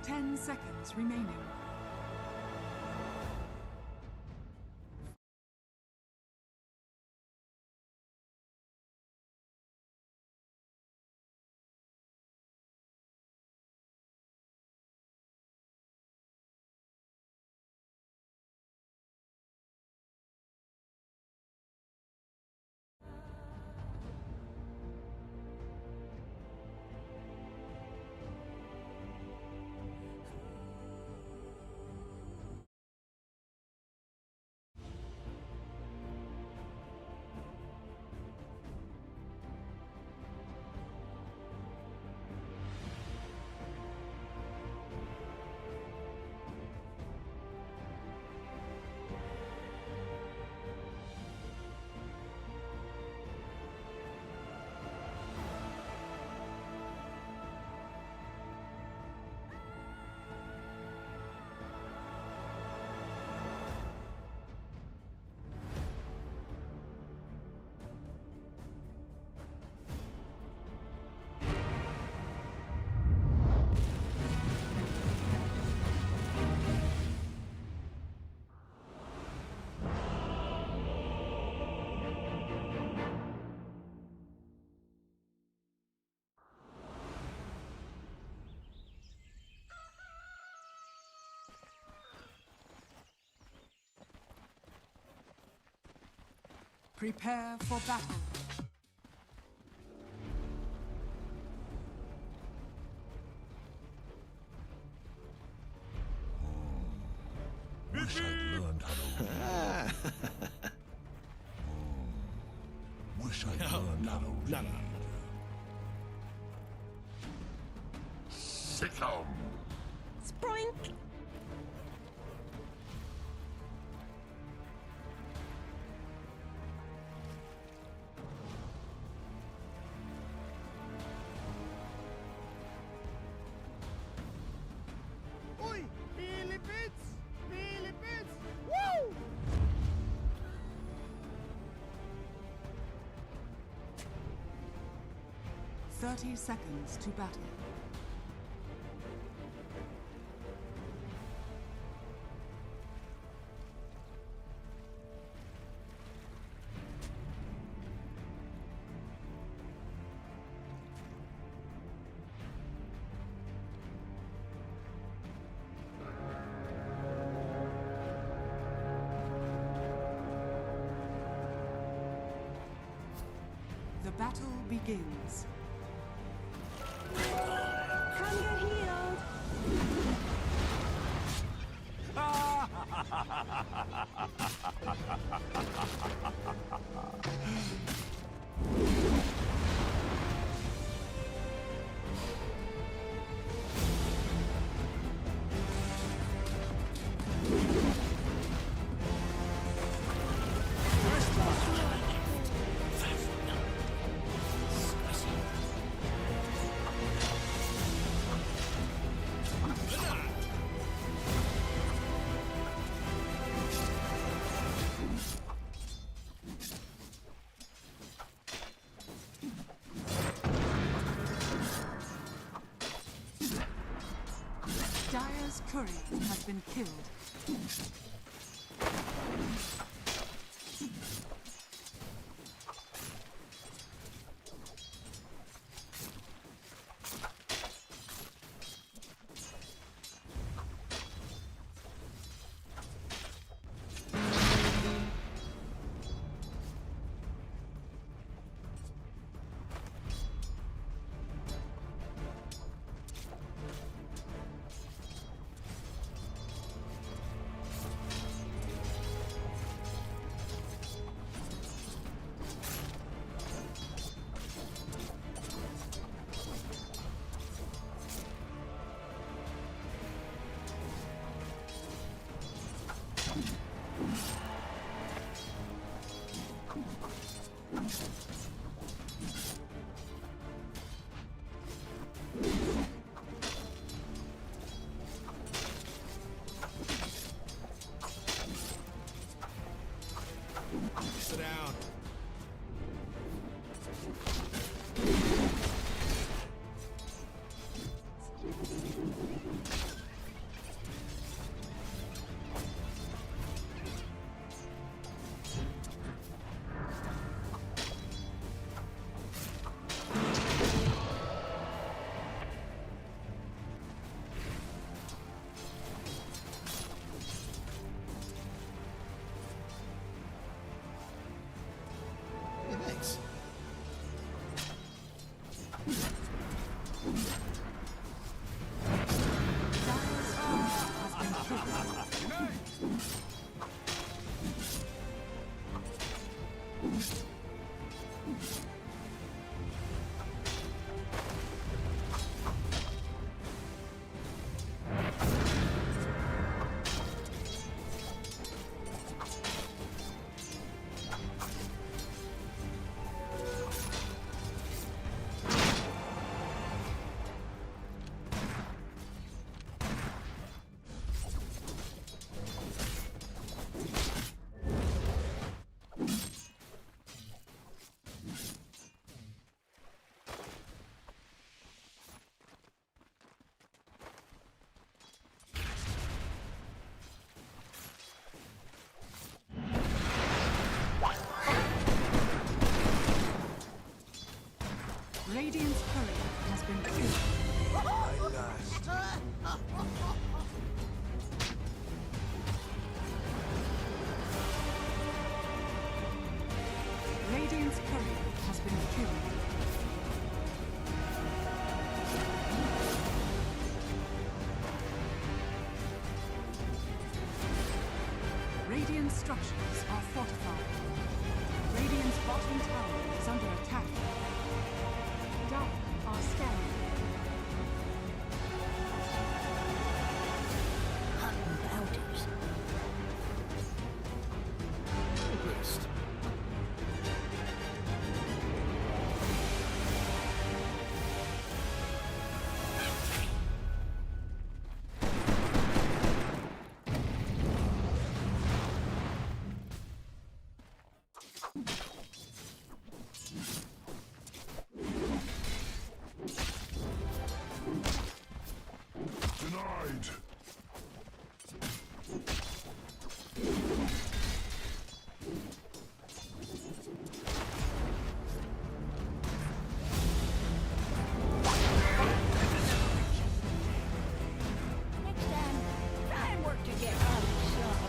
10 seconds remaining. Prepare for battle. Wish I'd learned how to read. Wish I'd learned how to read. Sick'em! Sproink! Oi! Billy Bits! Billy Bits! Woo! Thirty seconds to battle. The battle begins. Hunger healed! Dire's courier has been killed. Radiant's courier has been killed. My last. Radiant's courier has been killed. Radiant structures are fortified. Radiant's bottom tower is under attack. Dire are scanning. Denied. Next time, try and work together. I'm sorry.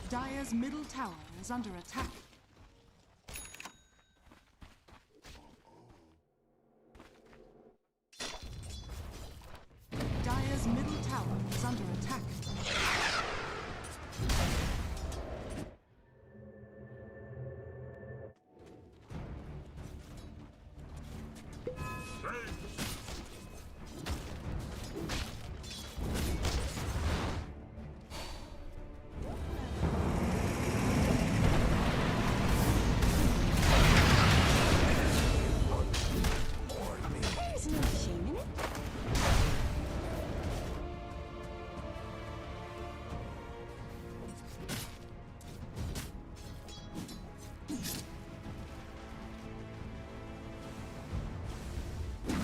Dire's middle tower is under attack. Dire's middle tower is under attack. There's no shame in it.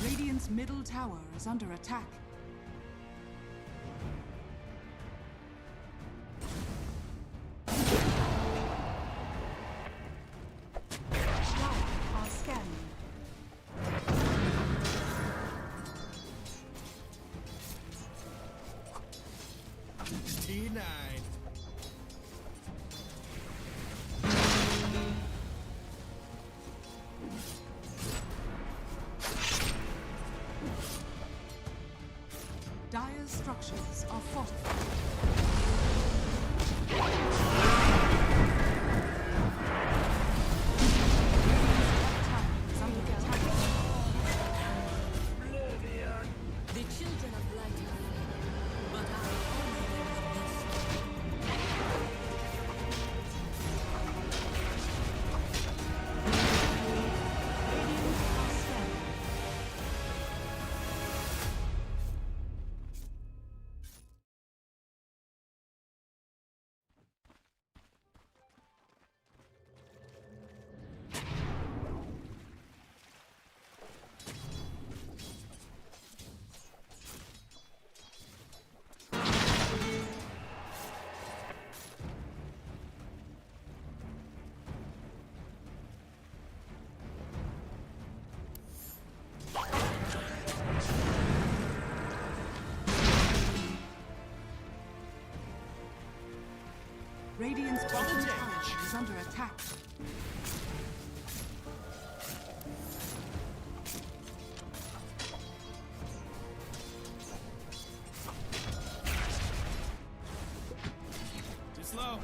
Radiant's middle tower is under attack. Dire are scanning. T9. Dire's structures are fortified. Radiant's top tower is under attack. The children of light are fading, but I honor them the best. Radiant are scanning. Radiant's bottom tower is under attack. Too slow.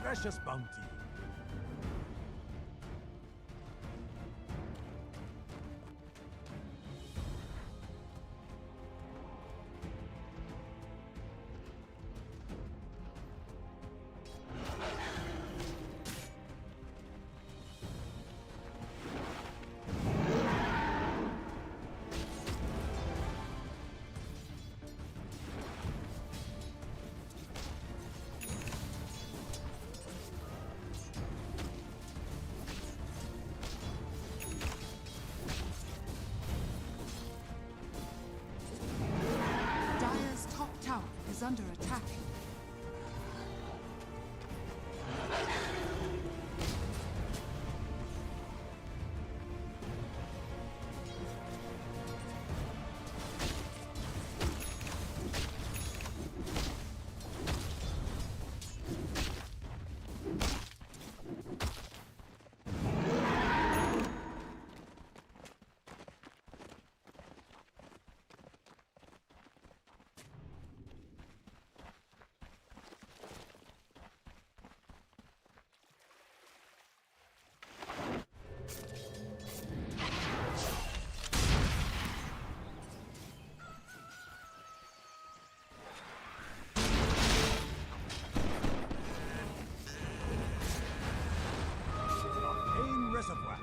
precious bounty. Dire's top tower is under attack. Arcane reservoir.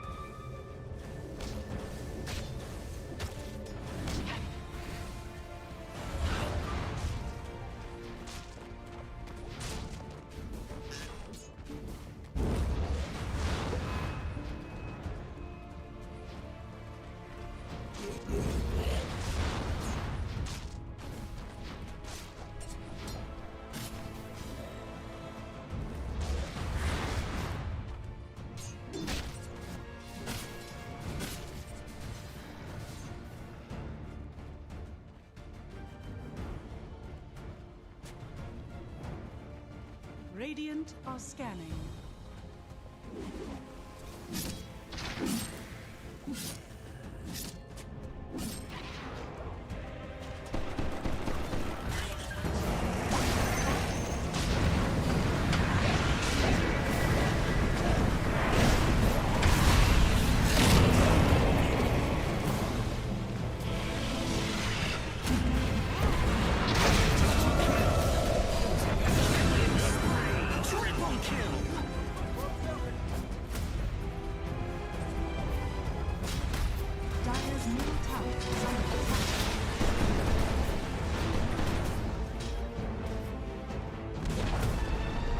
Radiant are scanning. Dire's middle tower is under attack.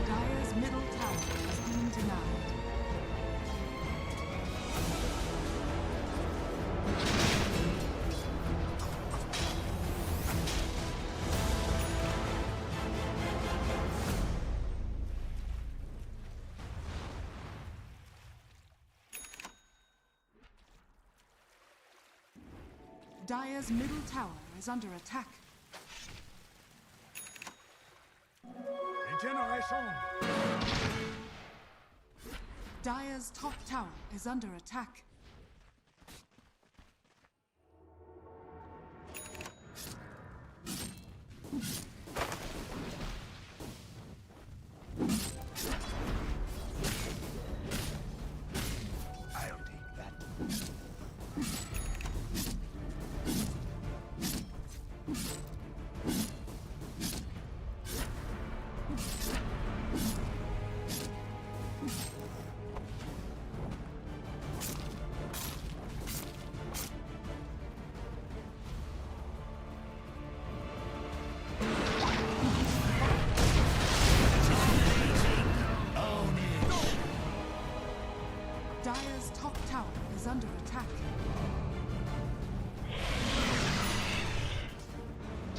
Dire's middle tower is being denied. Dire's middle tower is under attack. Regeneration. Dire's top tower is under attack. I'll take that. Dire's top tower is under attack.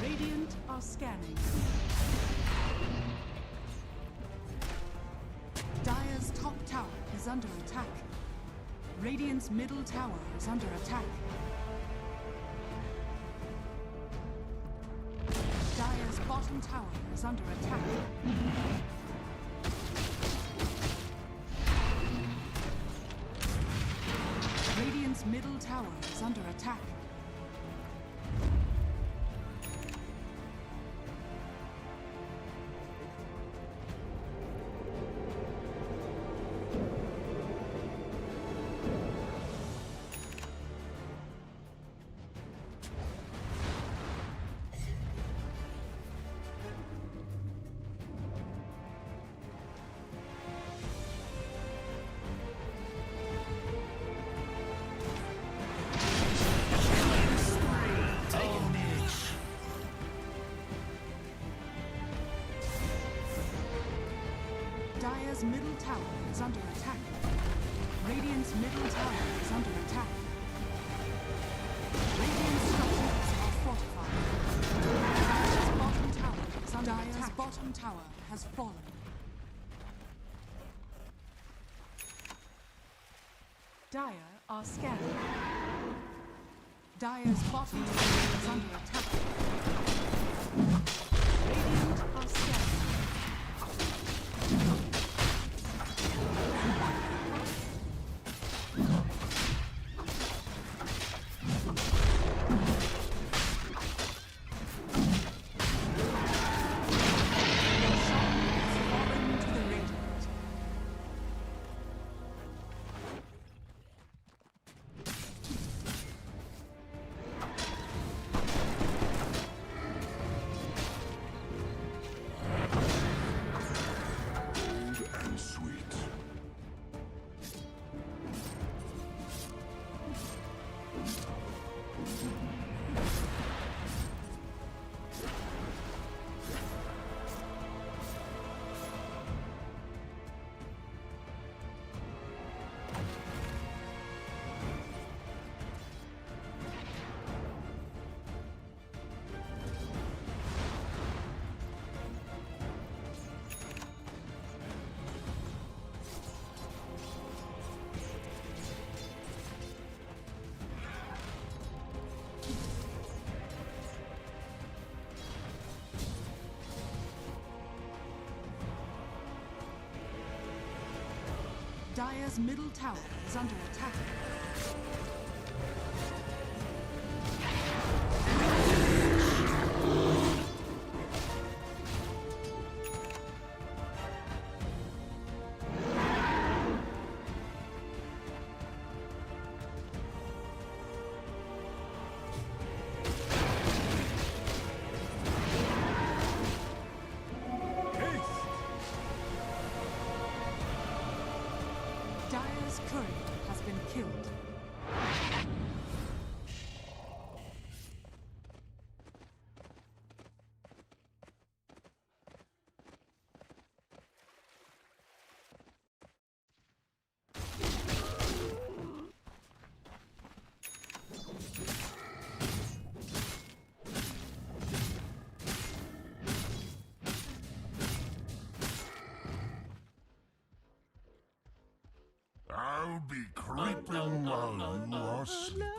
Radiant are scanning. Dire's top tower is under attack. Radiant's middle tower is under attack. Dire's bottom tower is under attack. Radiant's middle tower is under attack. tower is under attack. Radiant's middle tower is under attack. Radiant structures are fortified. Dire's bottom tower is under attack. Dire's bottom tower has fallen. Dire are scanning. Dire's bottom tower is under attack. Radiant are scanning. Dire's middle tower is under attack. Dire's courier has been killed. I'll be creeping while you are sleeping.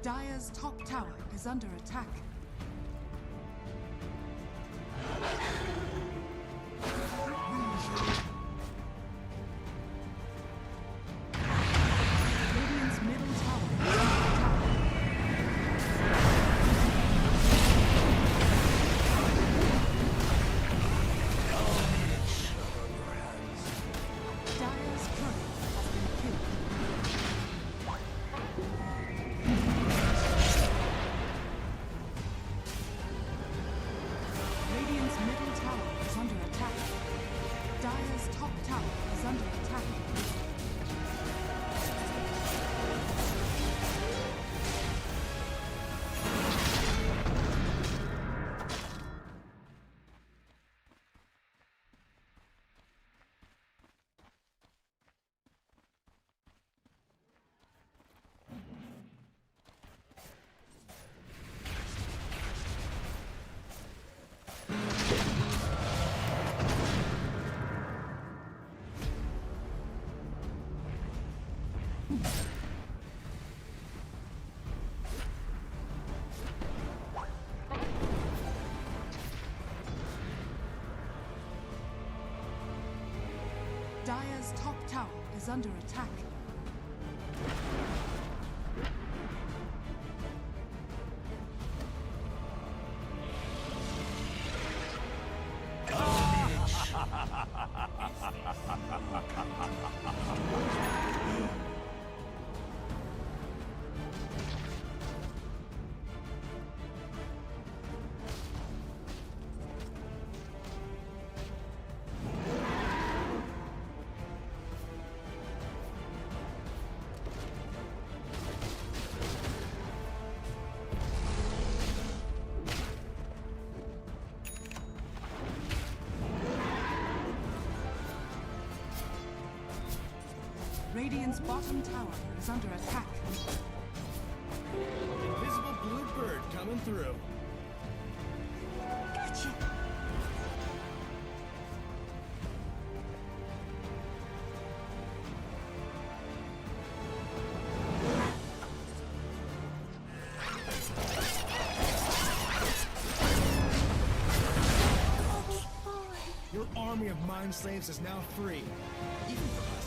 Dire's top tower is under attack. Radiant's middle tower is under attack. Dire's courier has been killed. Radiant's middle Dire's top tower is under attack. Radiant's bottom tower is under attack. Invisible blue bird coming through. Gotcha! Your army of mind slaves is now free. Even for us.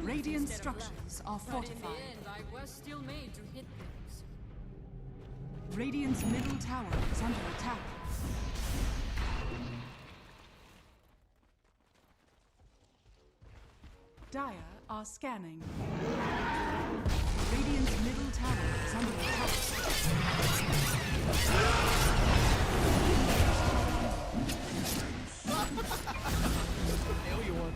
Radiant structures are But in the fortified. end, I was still made to hit things. Radiant's middle tower is under attack. Dire are scanning. Radiant's middle tower is under attack. I owe you one.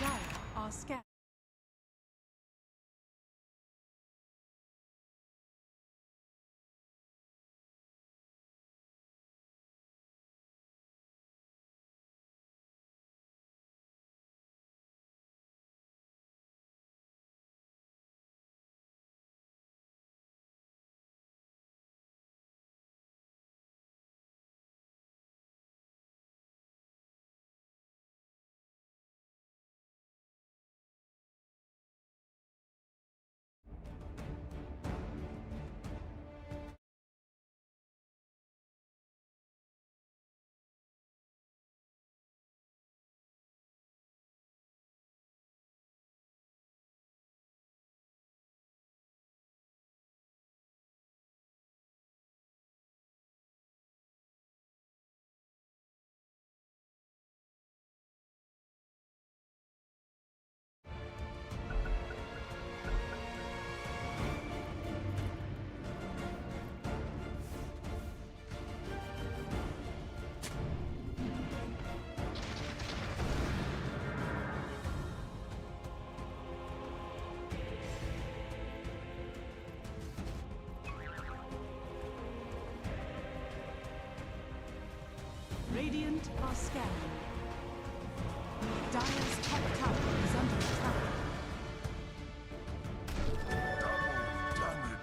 Dire are scanning. Radiant are scanning. Dire's top tower is under attack. Damn it.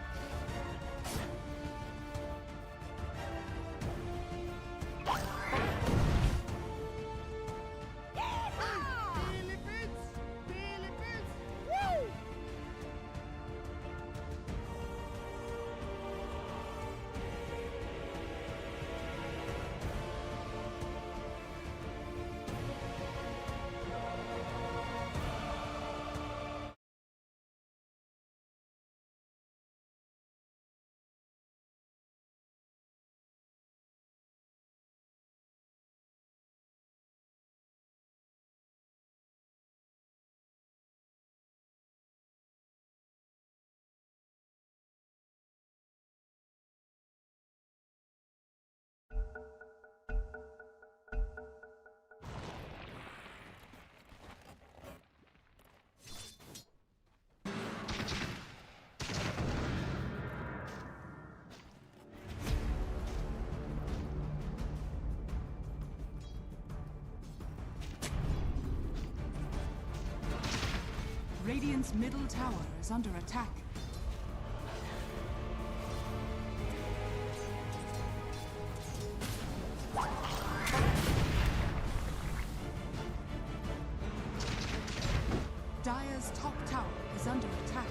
Radiant's middle tower is under attack. Dire's top tower is under attack.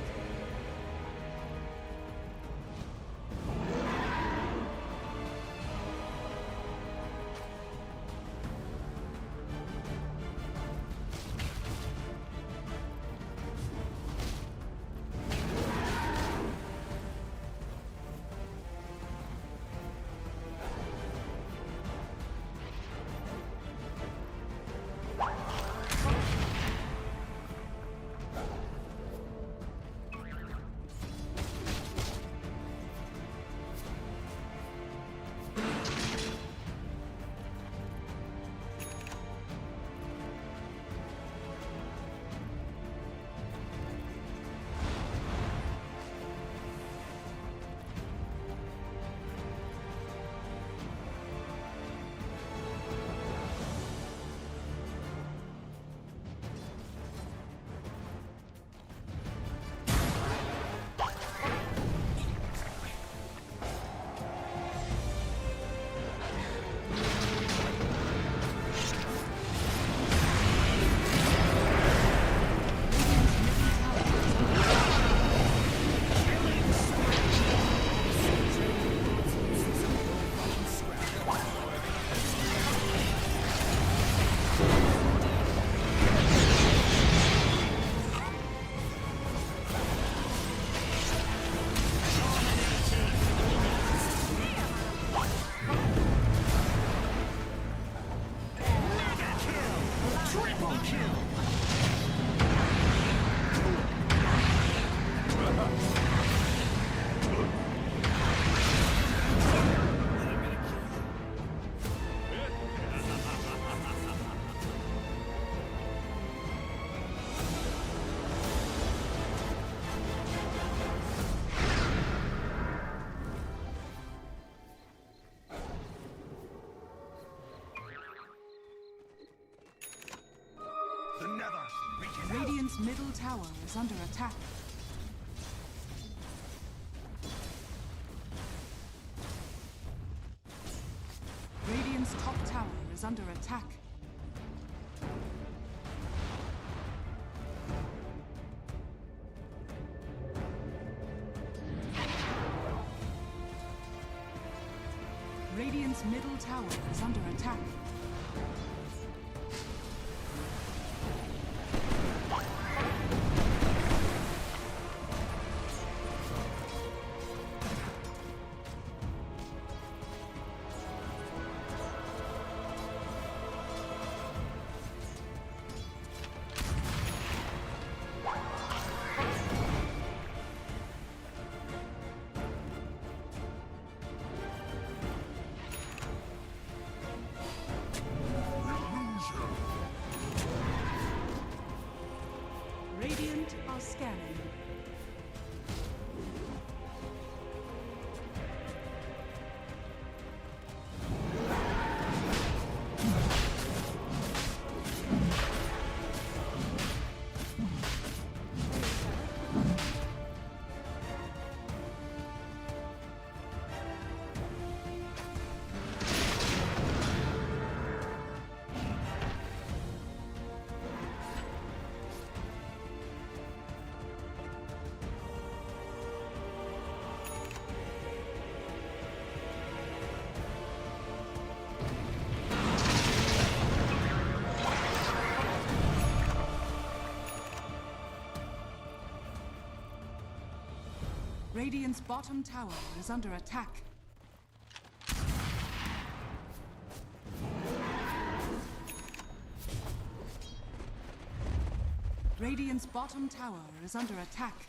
Radiant's middle tower is under attack. Radiant's top tower is under attack. Radiant's middle tower is under attack. Radiant are scanning. Radiant's bottom tower is under attack. Radiant's bottom tower is under attack.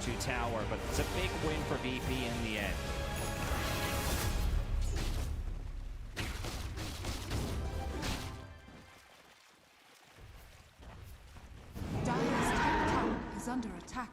Tier 2 tower, but it's a big win for VP in the end. Dire's top tower is under attack.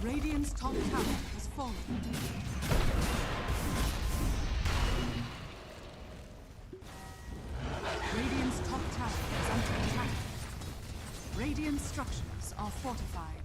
Radiant's top tower has fallen. Radiant's top tower is under attack. Radiant structures are fortified.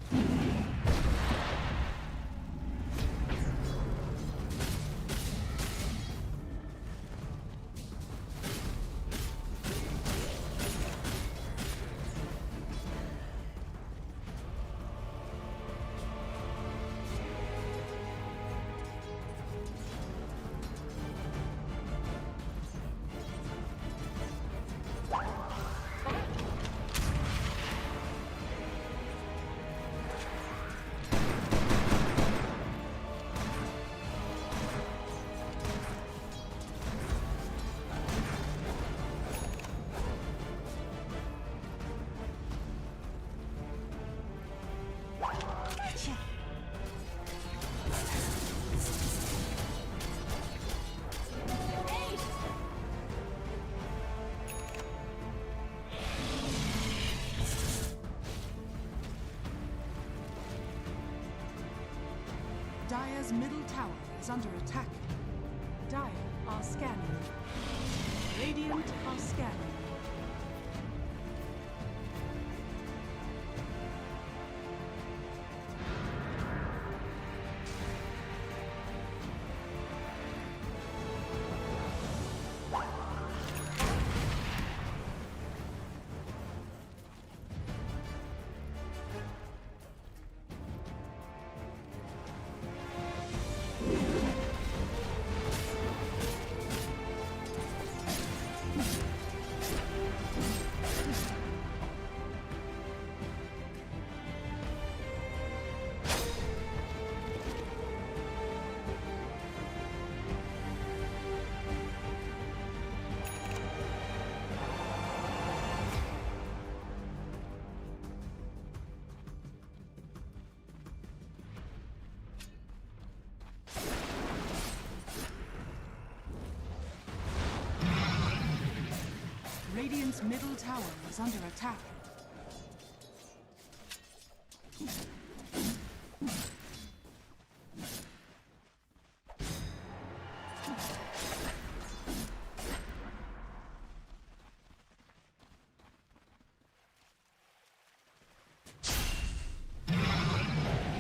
Dire's middle tower is under attack. Dire are scanning. Radiant are scanning. Radiant's middle tower is under attack.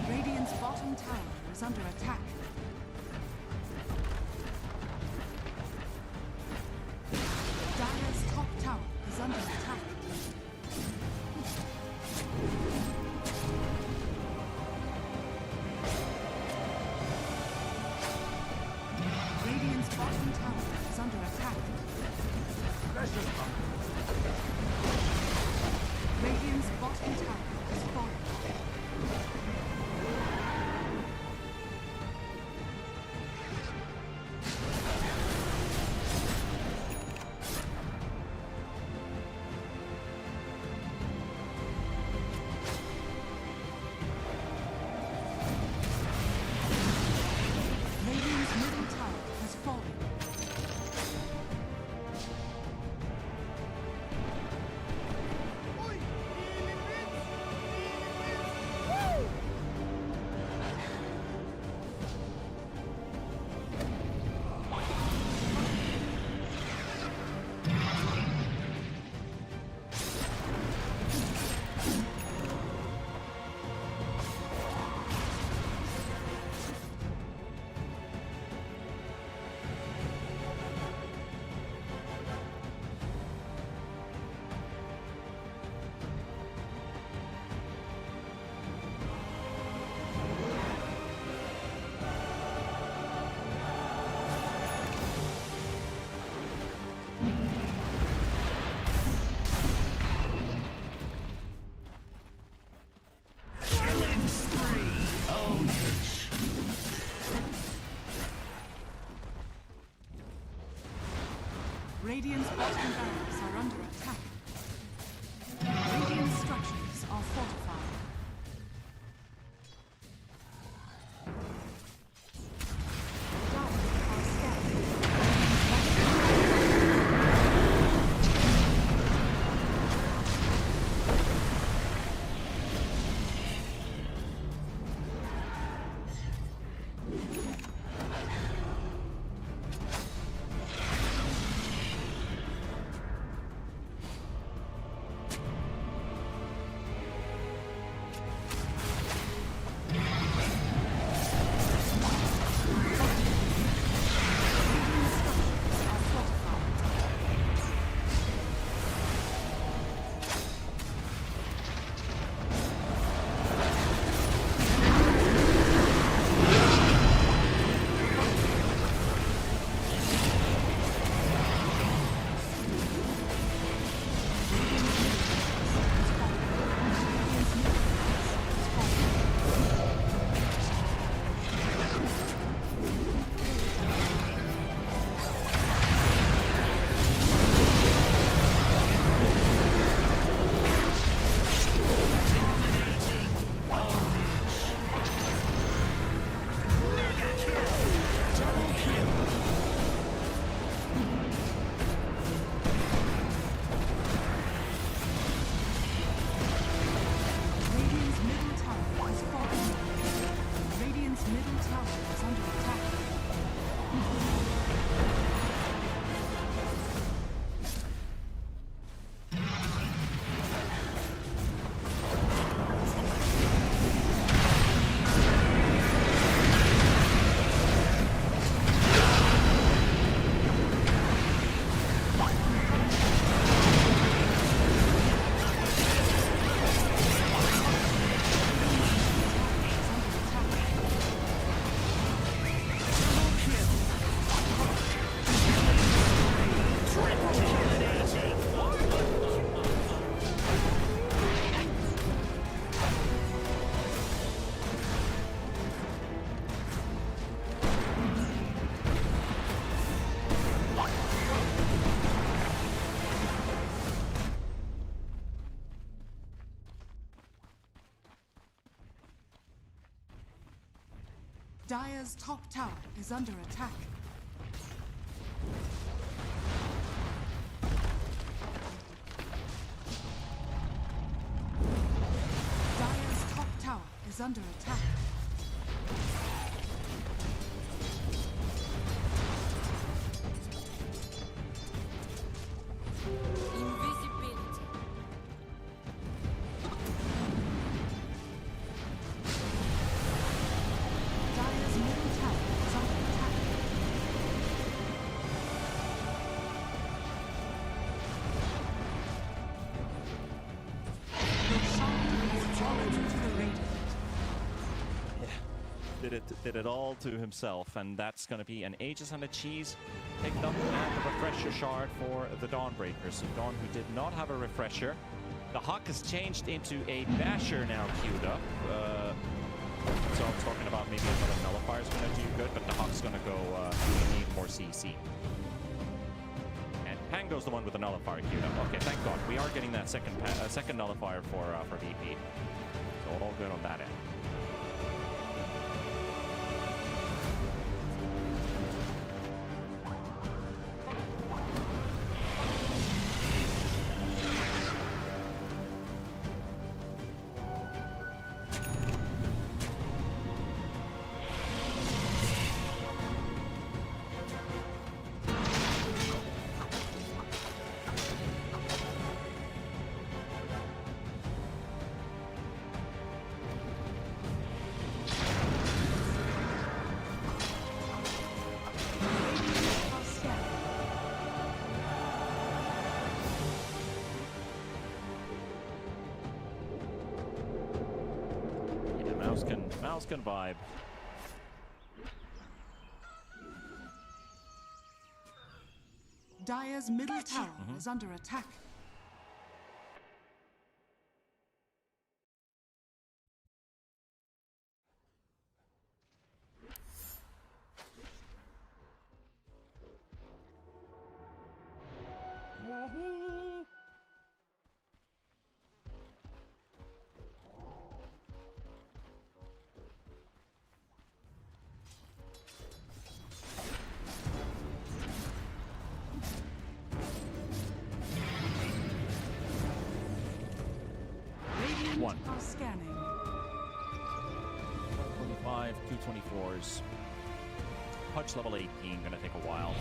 Radiant's bottom tower is under attack. Dire's top tower is under attack. Radiant's bottom tower is under attack. Radiant's bottom tower is falling. Radiant's middle tower has fallen. Radiant's bottom barracks are under attack. Radiant structures are fortified. Dire are scattered. Radiant's middle tower is falling. Radiant's middle tower is under attack. Dire's top tower is under attack. is under attack. Invisibility. Dire's middle tower is under attack. Roshan has fallen into the radiant. Did it all to himself, and that's going to be an Aegis and a Cheese picked up, and the refresher shard for the Dawnbreaker. So Dawn, who did not have a refresher. The Hawk has changed into a Basher now queued up. So I'm talking about maybe another Nullifier is going to do good, but the Hawk's going to go need more CC. And Pango's the one with the Nullifier queued up. Okay, thank God. We are getting that second Nullifier for VP. So all good on that end. MOUZ can vibe. Dire's middle tower is under attack. One. Are scanning. 25, 224s. Punch level 18, gonna take a while.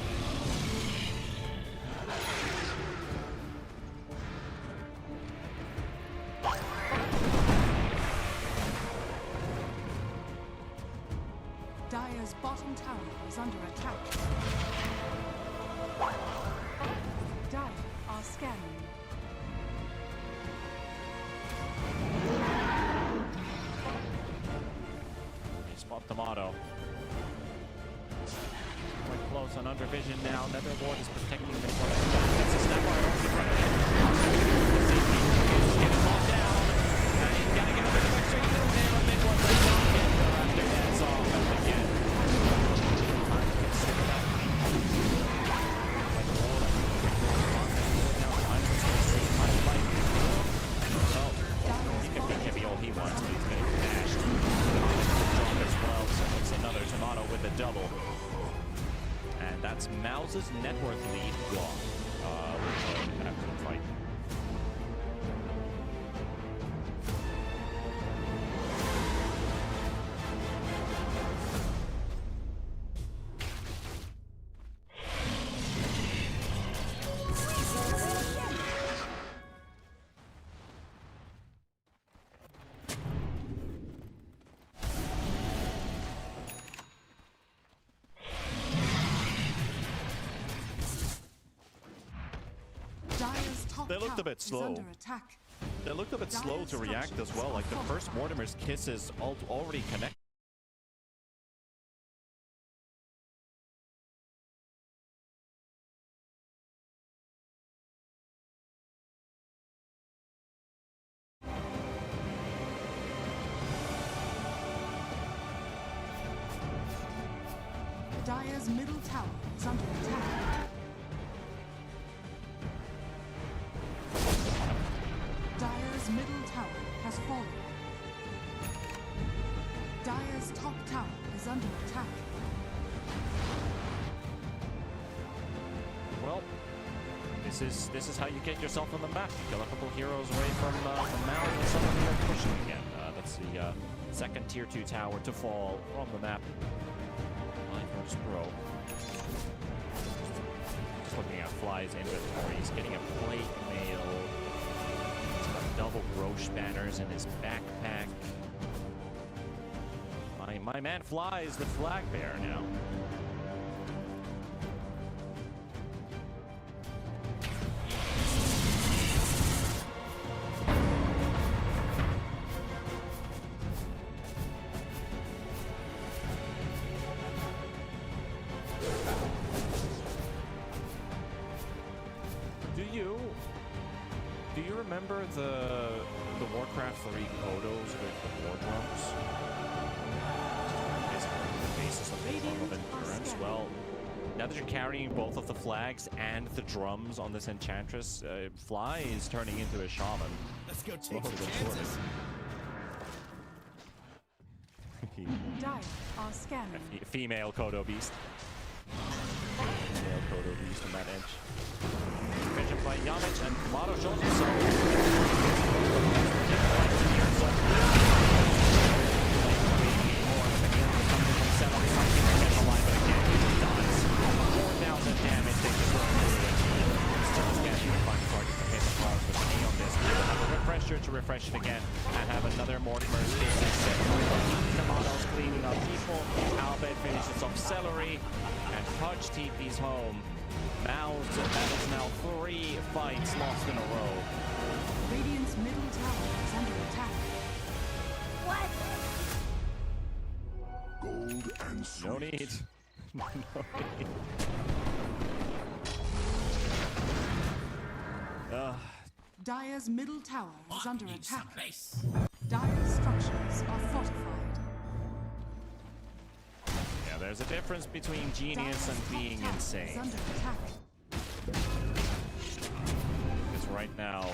Dire's bottom tower is under attack. Dire are scanning. Spot Timado. Quite close on under vision now. Nether Ward is protecting the corner. That's a snapper off the front of it. He's getting locked down. And he's got to get a bit of extra heal there on MidOne, but he's not getting the raptor hands off him again. Time to consider that. Well, he can be heavy all he wants, but he's getting dashed. As well, so it's another Timado with a double. And that's MOUZ's net worth lead gone. After the fight. They looked a bit slow. They looked a bit slow to react as well. Like the first Mortimer's kiss is already connected. Dire's middle tower is under attack. Dire's middle tower has fallen. Dire's top tower is under attack. Well, this is how you get yourself on the map. You kill a couple heroes away from MOUZ, and suddenly you're pushing again. That's Second tier 2 tower to fall from the map. Virtus.Pro. Just looking at Fly's inventory. He's getting a plate mail. He's got double Roche banners in his backpack. My man Fly is the flag bearer now. Do you remember the Warcraft 3 photos with the war drums? The basis of the form of endurance. Well, now that you're carrying both of the flags and the drums on this Enchantress, Fly is turning into a shaman. Let's go take some chances. Dire are scanning. Female Kodo Beast. Female Kodo Beast on that edge. Mentioned by Yamich and Timado shows himself. To refresh it again and have another Mortimer's business set. Timado's cleaning up people. Abed finishes off Seleri and Pudge TP's home. MOUZ, that is now 3 fights lost in a row. Radiant's middle tower is under attack. What? Gold and sweet. No need. No need. Dire's middle tower is under attack. Dire's structures are fortified. Yeah, there's a difference between genius and being insane. Is under attack. Because right now,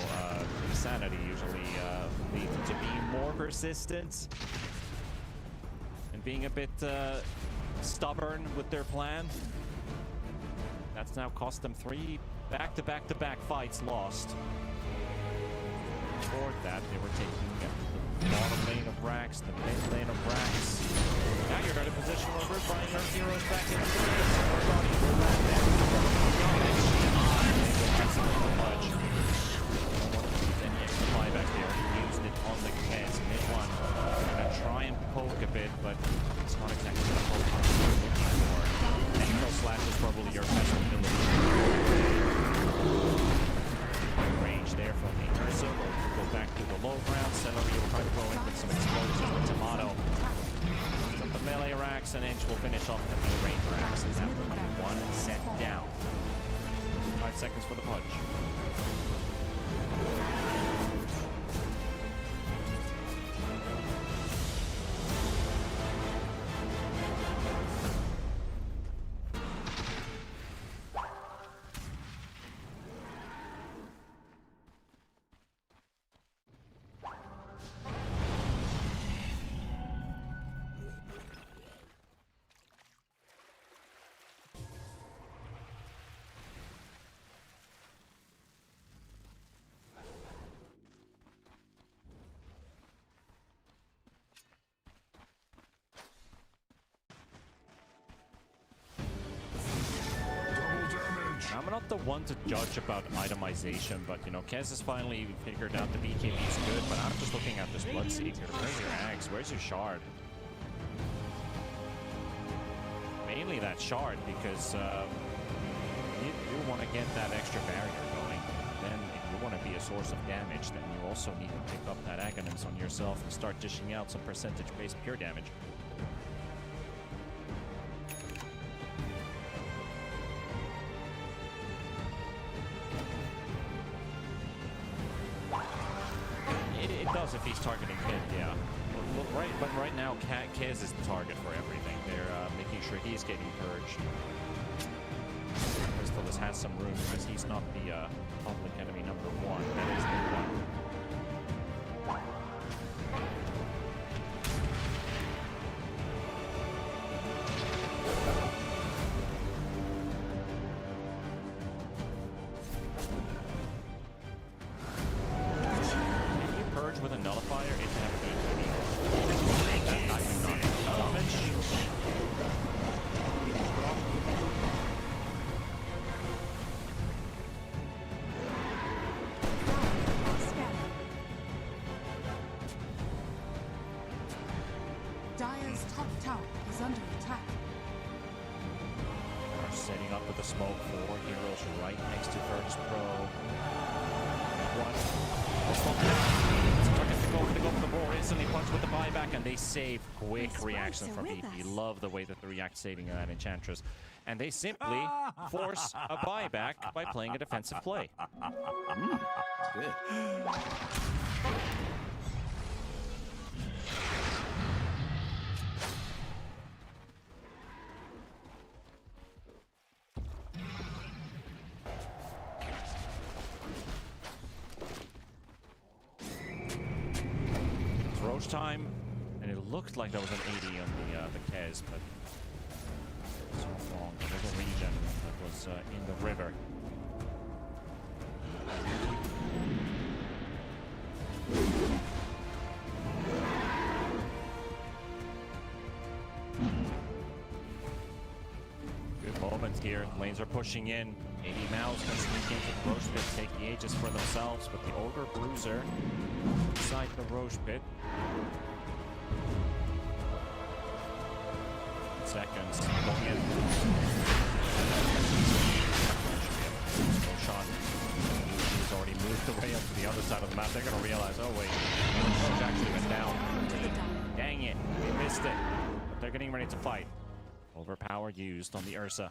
insanity usually leads to being more persistent and being a bit stubborn with their plan. That's now cost them 3 back-to-back-to-back fights lost. Before that, they were taking the bottom lane of Rax, the mid lane of Rax. Now you're in a position where we're buying our heroes back into the base. We're running for that then. Much. Then he extra flyback there. He used it on the Kez. MidOne gonna try and poke a bit, but it's not exactly gonna poke anymore. Echo Slash is probably your best ability. Range there from the Ursa. We'll go back to the low ground. Seleri will try to go in with some explosions with Timado. The melee racks and Inch will finish off the mid-range racks. And that will be 1 set down. 5 seconds for the punch. I'm not the one to judge about itemization, but you know, Kez has finally figured out the BKB is good, but I'm just looking at this Bloodseeker. Where's your axe? Where's your shard? Mainly that shard, because you want to get that extra barrier going. Then if you want to be a source of damage, then you also need to pick up that Agonance on yourself and start dishing out some percentage-based pure damage. It does if he's targeting Kid, yeah. But right now, Kez is the target for everything. They're making sure he's getting purged. Crystallis has some room because he's not the public enemy number 1. That is MidOne. With a nullifier, it can have a good Radiant's top tower is under attack. They're setting up with the smoke for heroes right next to Virtus.Pro. Gonna go for the ball, instantly punch with the buyback, and they save. Quick reaction from BP. Love the way that they react saving that Enchantress. And they simply force a buyback by playing a defensive play. Good. Roche time, and it looked like there was an 80 on the Kez, but so wrong. There was a regen that was in the river. Good moment here. Lanes are pushing in. 80 MOUZ can sneak into the Roche pit, take the Aegis for themselves, but the Ogre Bruiser inside the Roche pit. Seconds going in. Roshan, he's already moved away up to the other side of the map. They're going to realize, oh wait, Roche actually went down. Dang it, they missed it. But they're getting ready to fight. Overpower used on the Ursa.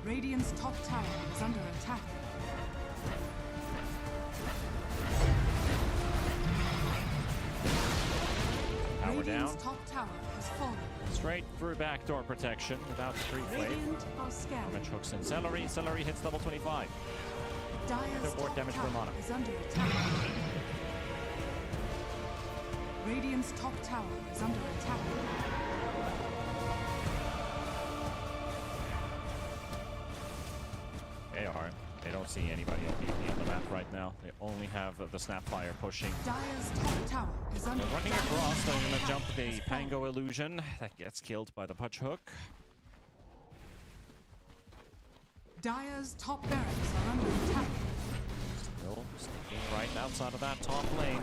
Radiant's top tower is under attack. Power Radiant's down. top tower has fallen. Straight through backdoor protection without the free play. Radiant are scanning. Damage hooks in Seleri. Seleri hits level 25. Dire's more top damage per tower mana. is under attack. Radiant's top tower is under attack. They are. They don't see anybody on BP on the map right now. They only have the Snapfire pushing. Dire's top tower is under They're running attack. across. They're going to jump the Pango Illusion. That gets killed by the Punch Hook. Dire's top barracks are under attack. Still sticking right outside of that top lane.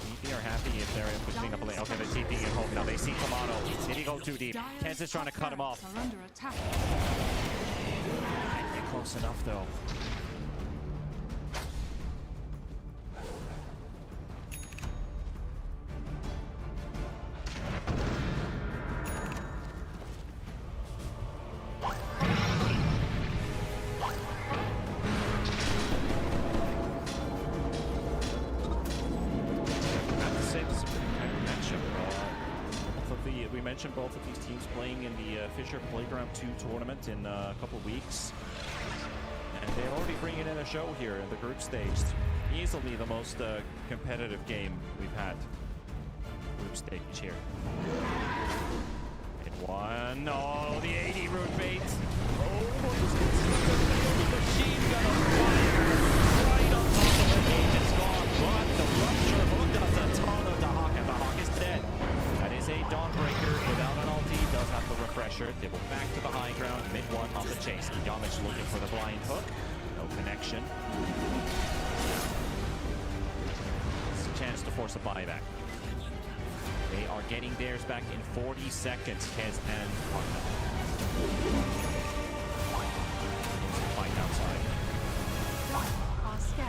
BP are happy if they're able to clean up a lane. Okay, they're TPing at home now. They see Timado. Did he go too deep? Kez is trying to cut him off. Are under attack. Can't get close enough though. We mentioned both of these teams playing in the FISSURE Playground 2 tournament in a couple weeks. And they're already bringing in a show here in the group stage. Easily the most competitive game we've had. Group stage here. Hit one. Oh, the 80 root bait. Oh, machine gun on fire. Right on top of the cage. It's gone. But the rupture hook does a ton of the Hawk, and the Hawk is dead. That is a Dawnbreaker without an ulti. Does have the refresher. Dibble back to the high ground. MidOne on the chase. Yamich looking for the blind hook. No connection. It's a chance to force a buyback. They are getting theirs back in 40 seconds. Kez and Arcana. Fight outside.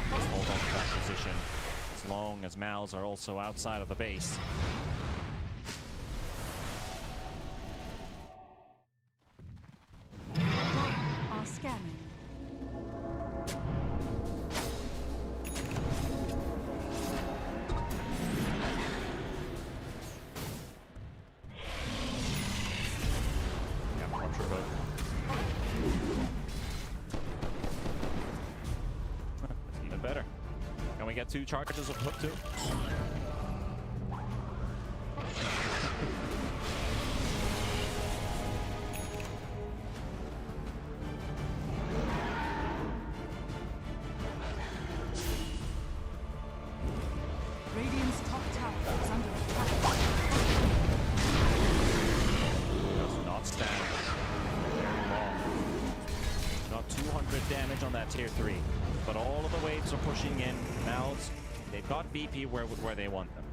Just hold on to that position as long as MOUZ are also outside of the base. Are scanning. Yeah, rupture hook. That's even better. Can we get 2 charges of hook too? Radiant's top tower tier 3. But all of the waves are pushing in. MOUZ, they've got VP where they want them.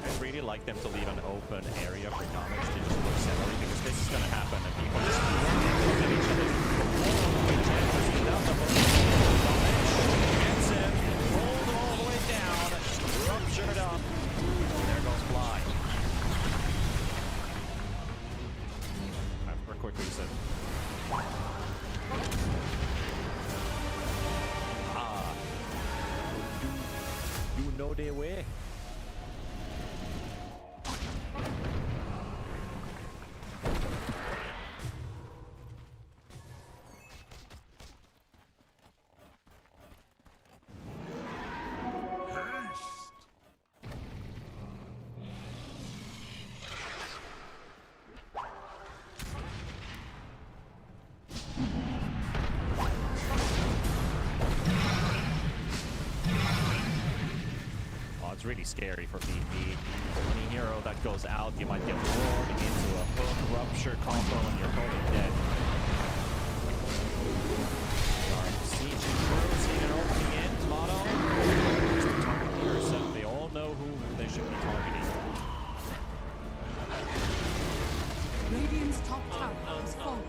I'd really like them to leave an open area for damage to just put Seleri, because this is going to happen and people just look at each other. Gets him, rolled all the way down, ruptured up. There goes Fly. Alright, we're quick reset. You know their way. Really scary for VP. Any hero that goes out, you might get rolled into a hook rupture combo and you're probably dead. Siege seeing an opening in. Timado. Just the target here, so they all know who they should be targeting. Radiant's top tower has fallen.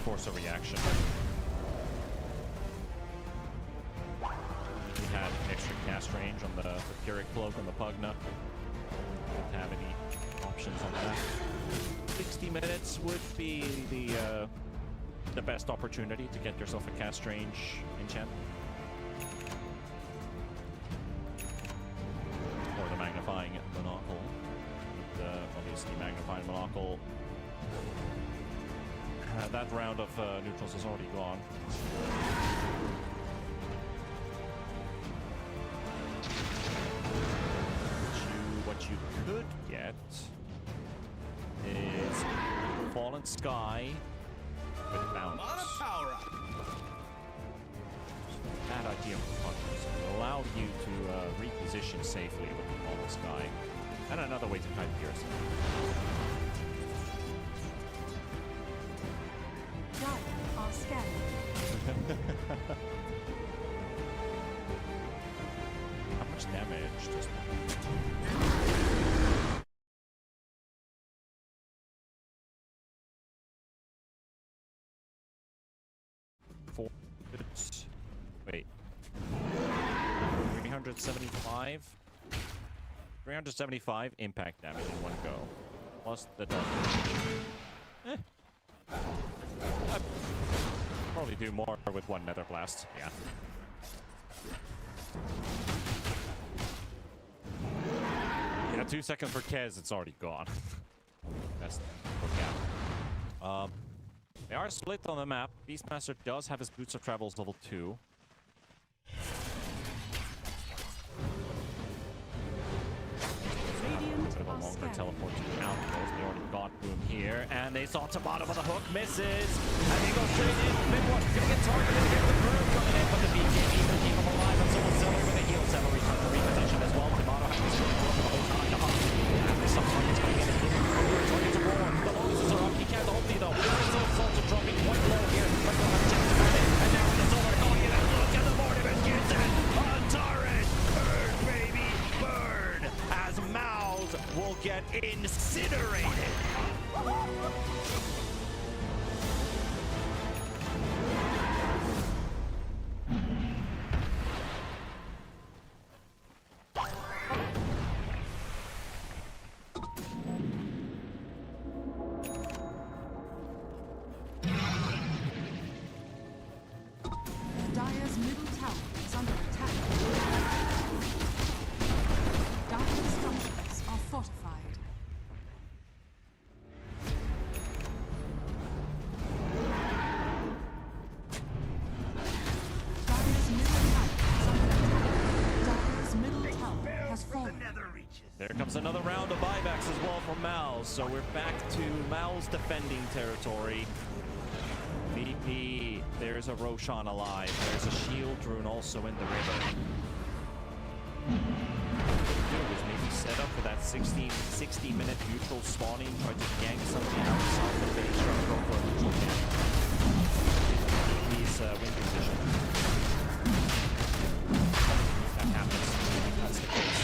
Force a reaction. We had extra cast range on the Pyrrhic Cloak on the Pugna. Don't have any options on that. 60 minutes would be the best opportunity to get yourself a cast range enchant. Or the magnifying monocle. But, obviously magnifying monocle. That round of neutrals is already gone. What you could get is Fallen Sky with bounce. Bad idea for punters. It allow you to reposition safely with the Fallen Sky. And another way to kite Pierce. How much damage does that? 4. Wait. 375? 375 impact damage in one go. Plus the double. Probably do more with one Nether Blast. Yeah. Yeah, 2 seconds for Kez, it's already gone. That's okay. They are split on the map. Beastmaster does have his Boots of Travels level 2. A bit of a longer teleport to the outpost. They already got Boom here, and they saw Timado with a hook, misses, and he goes straight in. MidOne gonna get targeted here with Boom coming in, but the BK needs to keep him alive, and so is Seleri with a heal. Seleri trying to reposition as well. Timado has to the whole time to hunt. And there's some targets coming in. Targets are born. The losses are up. He can't hold me though. There's also dropping quite low here. But he'll have a chance to have it. And now it's over. Oh, get a look at the board and gets it. Antares, burn, baby, burn. As MOUZ will get incinerated. There comes another round of buybacks as well from MOUZ. So we're back to MOUZ defending territory. VP, there's a Roshan alive. There's a shield rune also in the river. Was maybe set up for that 60-minute neutral spawning, try to gank something outside the base, try to go for a neutral gank. He's win position. That happens. That's the case.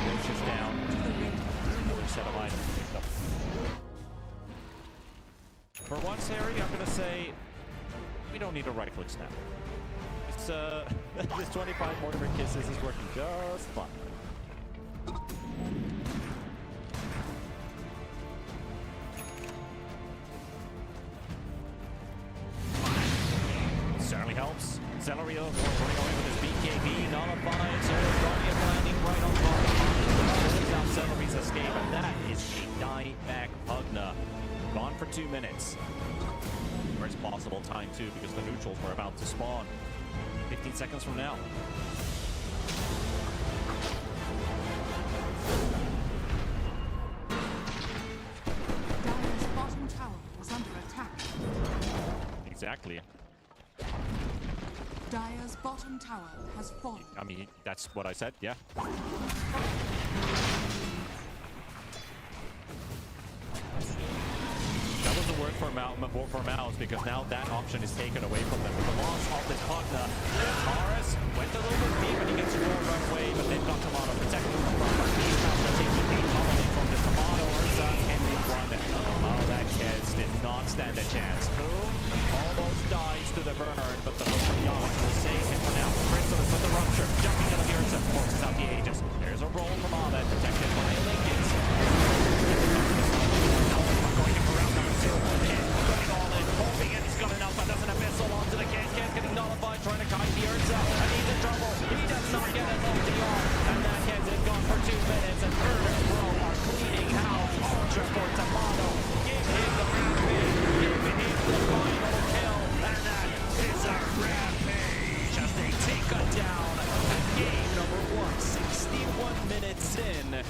Roach is down. Another set of items picked up. For once, Harry, I'm gonna say we don't need a right-click snap. It's this 25 Mortimer kisses is working just fine. Certainly helps. Seleri running away with his BKB, nullifies, Guardian landing right on top. Now Celeri's escape, and that is a dieback Pugna. Gone for 2 minutes. Worst possible time too, because the neutrals were about to spawn. 15 seconds from now. Dire's bottom tower is under attack. Exactly. Dire's bottom tower has fallen. I mean, that's what I said, yeah. That was the word for MOUZ, because now that option is taken away from them. With the loss of this Pugna, Antares went a little bit deep and he gets a roll run away, but they've got Timado protecting from the front. He's now going to take the lead, following from the Timado Urza and MidOne. Oh, that Kez did not stand a chance. Boom, almost dies to the burn, but the hook from Yamich will save him for now. Crystallis with the rupture, jumping into the Urza, forces out the Aegis. There's a roll from Abed, protected by Lincolns. Going to round number 0 for the hit. Running all in, hoping it. He's got enough, but doesn't have Vessel onto the Kez. Kez getting nullified, trying to kite the Urza. And he's in trouble. He does not get it off the arm. And that Kez is gone for 2 minutes. And Pro are cleaning house. Ultra for Timado. Give him the rampage. Give him the final kill. And that is a rampage as they take it down. And game number 1, 61 minutes in.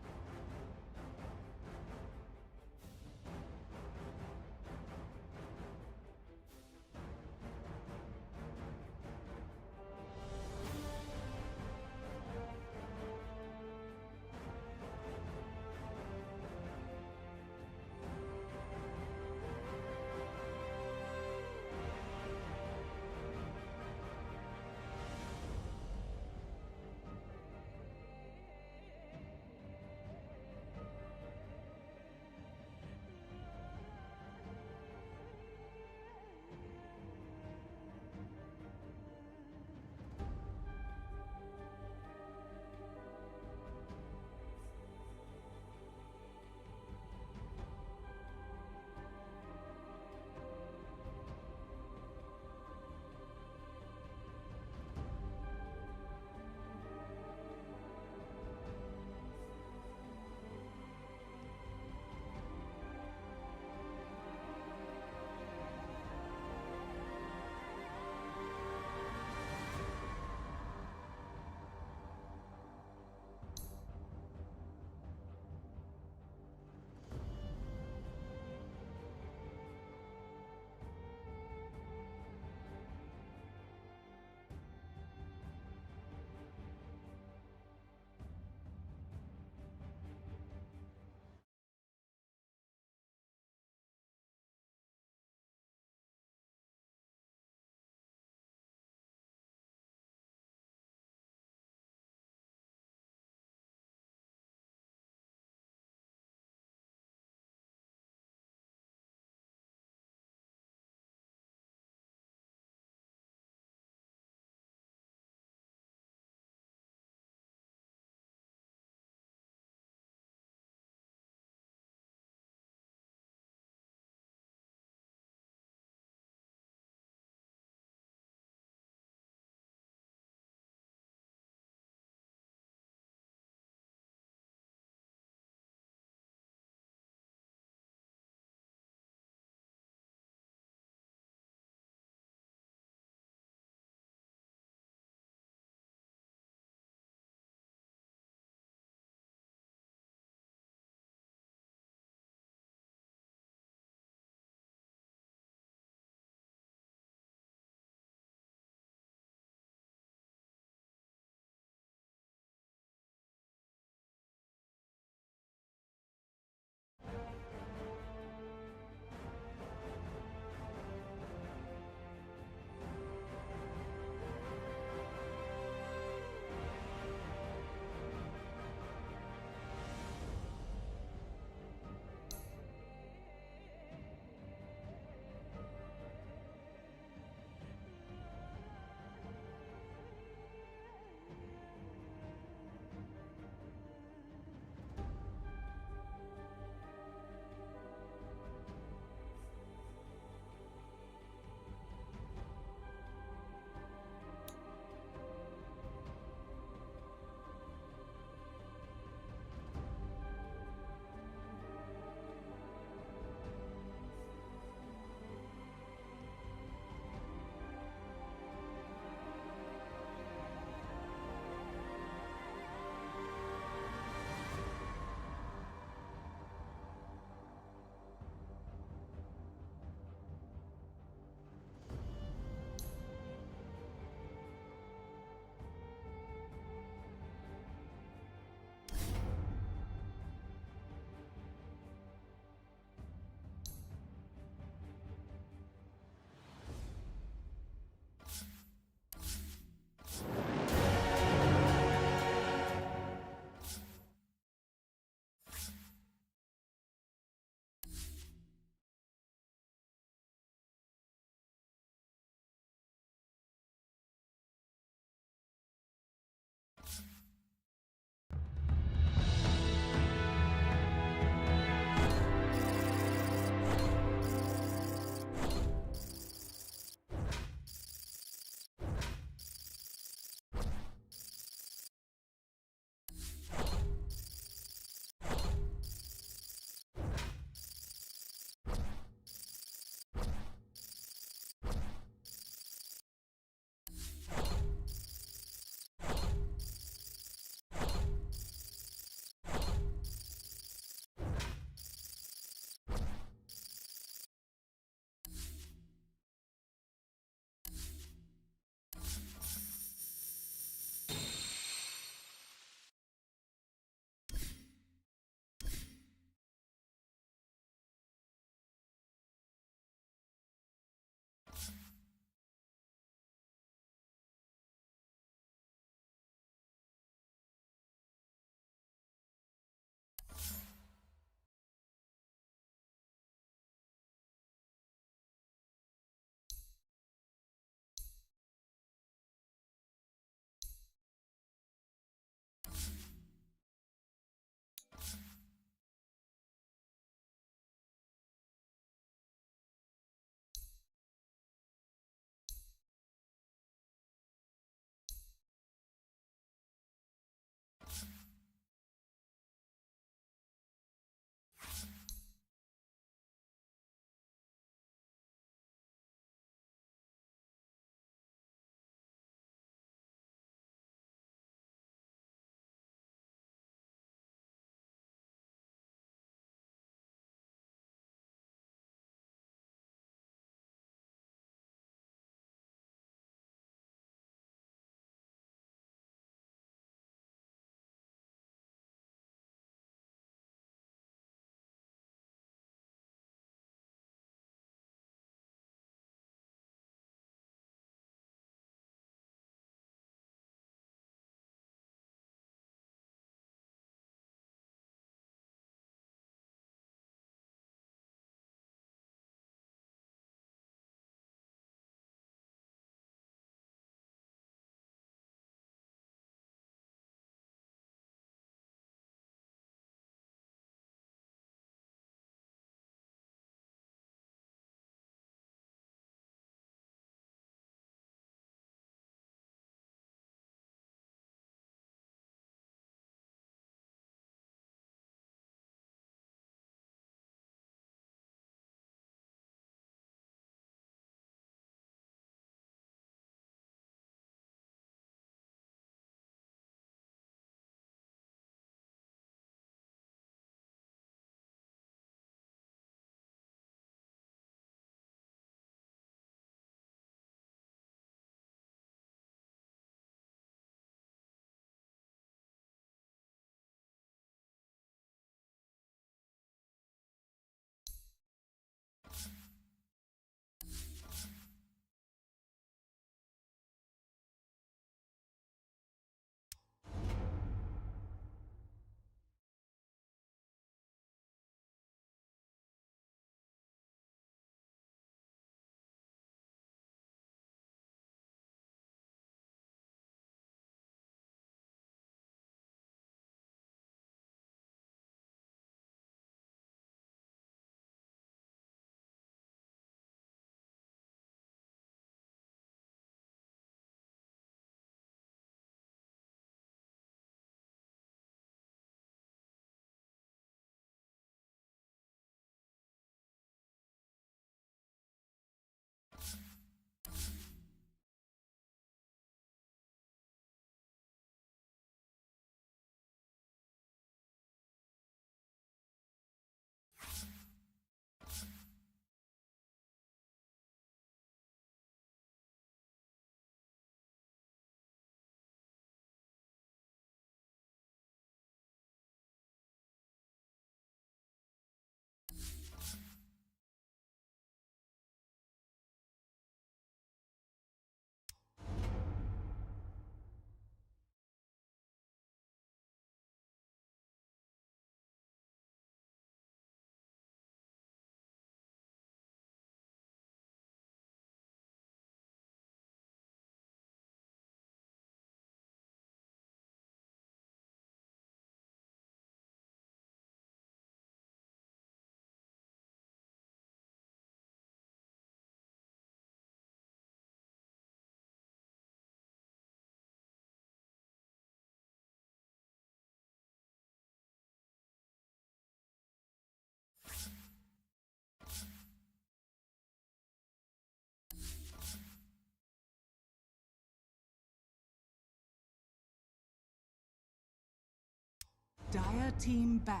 Dire team ban.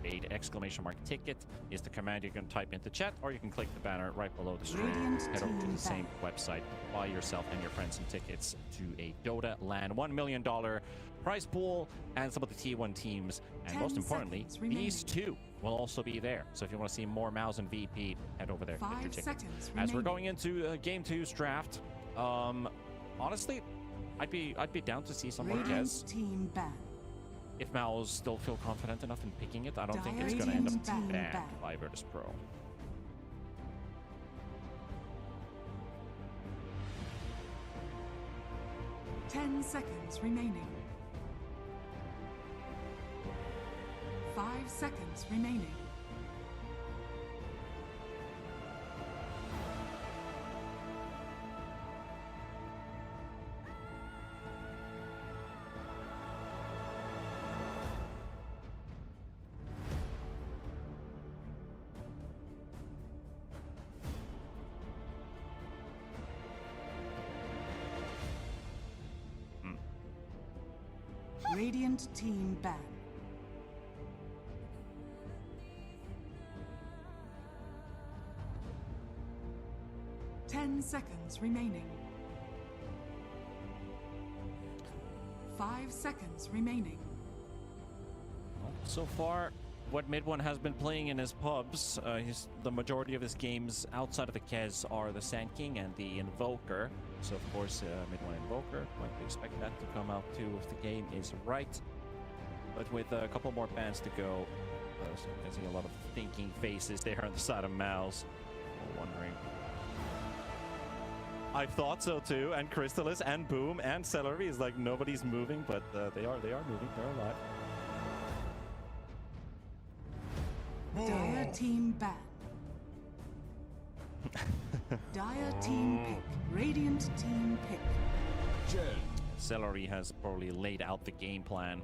Raid exclamation mark ticket is the command you can type into chat, or you can click the banner right below the stream. Radiant Head over to team the same website, buy yourself and your friends some tickets to a Dota LAN $1 million prize pool and some of the T1 teams. And 10 most importantly, seconds remaining. these two will also be there. So if you want to see more MOUZ and VP, head over there. 5 get your tickets. seconds As we're remaining. going into Game 2's draft, honestly, I'd be down to see some more Radiant Kez. team ban. If MOUZ still feel confident enough in picking it, I don't think it's Dire going to end up team banned ban. by Virtus.Pro. Ten seconds remaining. 5 seconds remaining. Radiant team ban. Ten seconds remaining. 5 seconds remaining. So far, what MidOne has been playing in his pubs, the majority of his games outside of the Kez are the Sand King and the Invoker. So of course, MidOne Invoker, might expect that to come out too if the game is right. But with a couple more bans to go, so you can see a lot of thinking faces there on the side of MOUZ. Wondering. I thought so too, and Crystallis and Boom and Seleri is like nobody's moving, but they are moving, they're alive. Dire team ban. Dire team pick. Radiant team pick. Seleri has probably laid out the game plan.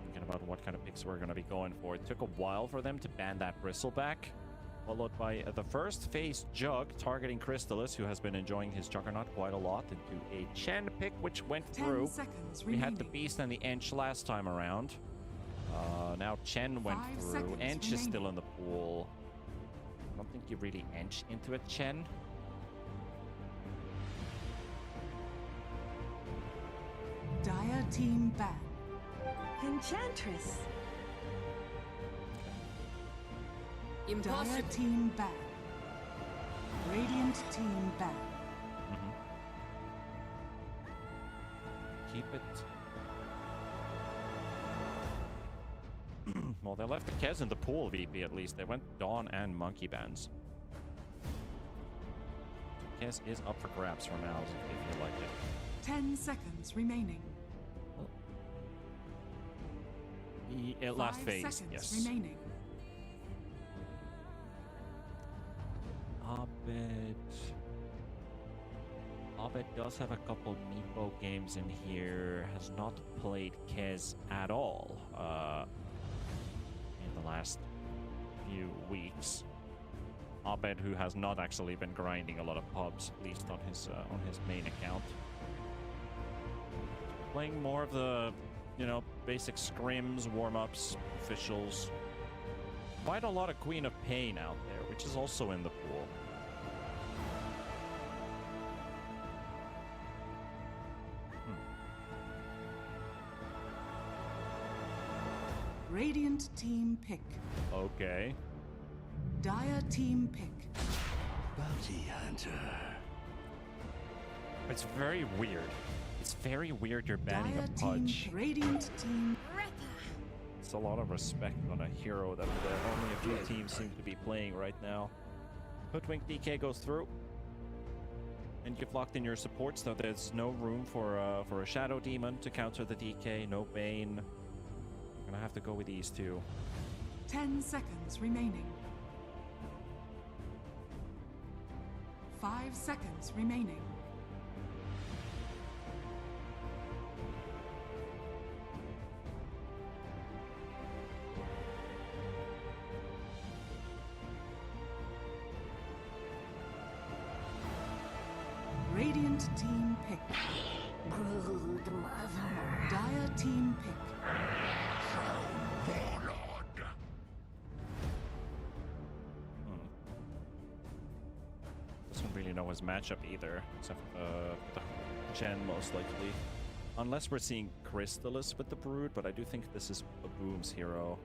Thinking about what kind of picks we're going to be going for. It took a while for them to ban that Bristleback, followed by the first phase Jug targeting Crystallis, who has been enjoying his Juggernaut quite a lot, into a Chen pick, which went 10 through. seconds We had the remaining. Beast and the Ench last time around. Now Chen went 5 through. seconds Ench is remaining. still in the pool. I don't think you really Ench into a Chen. Dire team ban. Enchantress. Dire Impossible. team ban. Radiant team ban. Keep it. Well, they left the Kez in the pool, VP at least. They went Dawn and Monkey bans. Kez is up for grabs for MOUZ if you like it. 10 seconds remaining. Last 5 phase, seconds yes. remaining. Abed does have a couple Meepo games in here. Has not played Kez at all in the last few weeks. Abed, who has not actually been grinding a lot of pubs, at least on his main account. Playing more of the, basic scrims, warm-ups, officials. Quite a lot of Queen of Pain out there, which is also in the pool. Radiant team pick. Okay. Dire team pick. Bounty hunter. It's very weird. It's very weird you're banning Dire a team Pudge. pick. Radiant team. It's a lot of respect on a hero that only a few teams seem to be playing right now. Hoodwink DK goes through. And you've locked in your supports, though there's no room for a Shadow Demon to counter the DK, no Bane. You're gonna have to go with these two. 10 seconds remaining. 5 seconds remaining. Radiant team pick. Brood mother. Dire Dire team pick. Doesn't really know his matchup either, except for the Chen most likely. Unless we're seeing Crystallis with the Brood, but I do think this is a Boom's hero.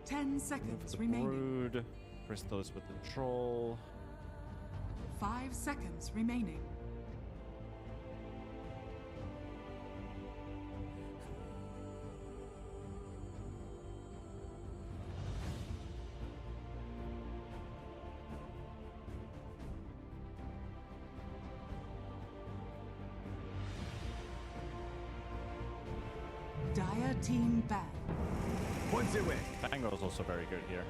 10 seconds The remaining. Brood, Crystallis with the Troll. 5 seconds remaining. Dire team ban. Points away. Pango's also very good here.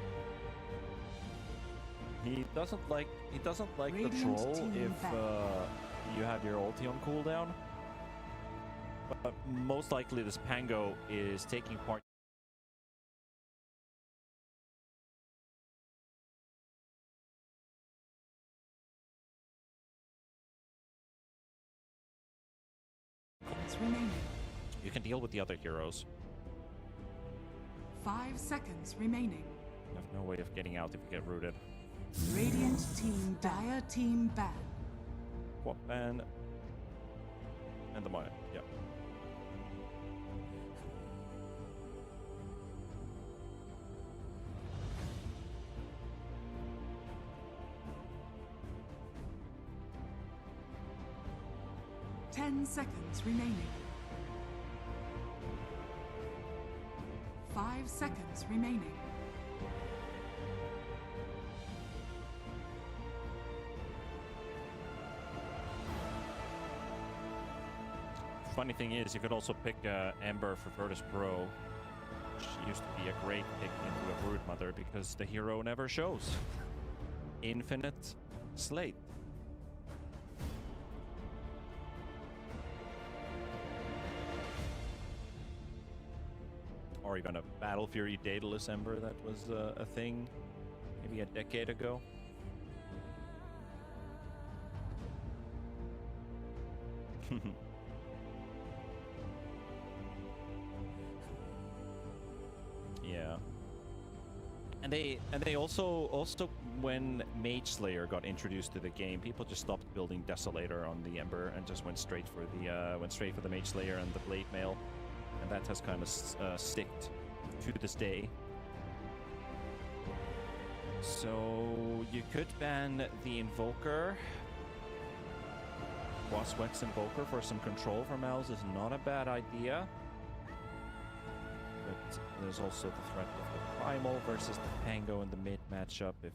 He doesn't like the Radiant Troll team if back. you have your ulti on cooldown. But most likely this Pango is taking part. Seconds remaining. You can deal with the other heroes. 5 seconds remaining. You have no way of getting out if you get rooted. Radiant team Dire team ban. What ban? And the Maya, yeah. Ten seconds remaining. 5 seconds remaining. Funny thing is, you could also pick Ember for Virtus.Pro, which used to be a great pick into a Brood Mother because the hero never shows. Infinite Slate. Or even a Battle Fury Daedalus Ember that was a thing maybe a decade ago. Yeah. And they also when Mage Slayer got introduced to the game, people just stopped building Desolator on the Ember and just went straight for the Mage Slayer and the Blade Mail. And that has kind of sticked to this day. So you could ban the Invoker. Waswex Invoker for some control from MOUZ is not a bad idea. But there's also the threat of the Primal versus the Pango in the mid matchup. If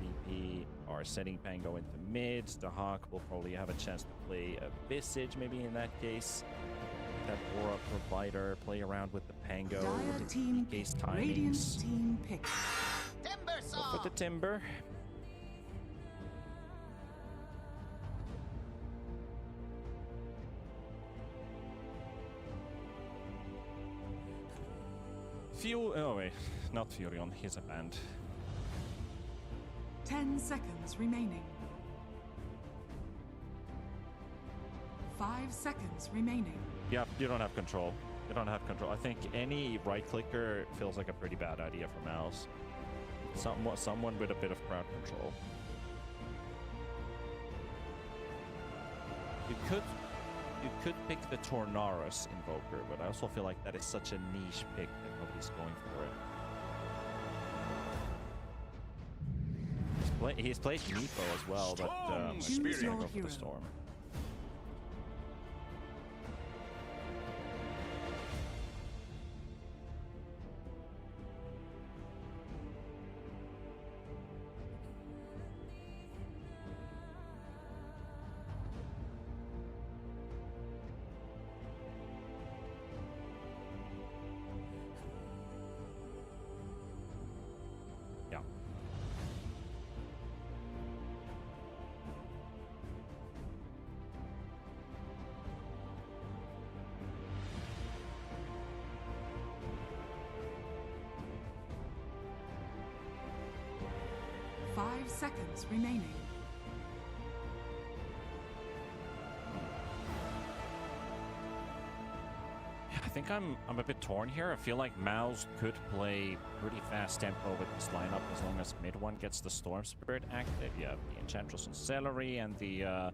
VP are setting Pango into mid, the Hawk will probably have a chance to play a Visage maybe in that case. That Aura Provider, play around with the Pango, Dire with team the case pick. Radiant timings. team pick. Go for the Timber. Oh wait, not Furion, he's a band. 10 seconds remaining. 5 seconds remaining. Yeah, you don't have control. You don't have control. I think any right clicker feels like a pretty bad idea for MOUZ. Someone with a bit of crowd control. You could pick the Tornaris Invoker, but I also feel like that is such a niche pick that nobody's going for it. He's played Nepo as well, but I Choose think he's your gonna go for hero. the Storm. Yeah. Five seconds remaining. I think I'm a bit torn here. I feel like MOUZ could play pretty fast tempo with this lineup as long as MidOne gets the Storm Spirit active. You have the Enchantress and Seleri, and the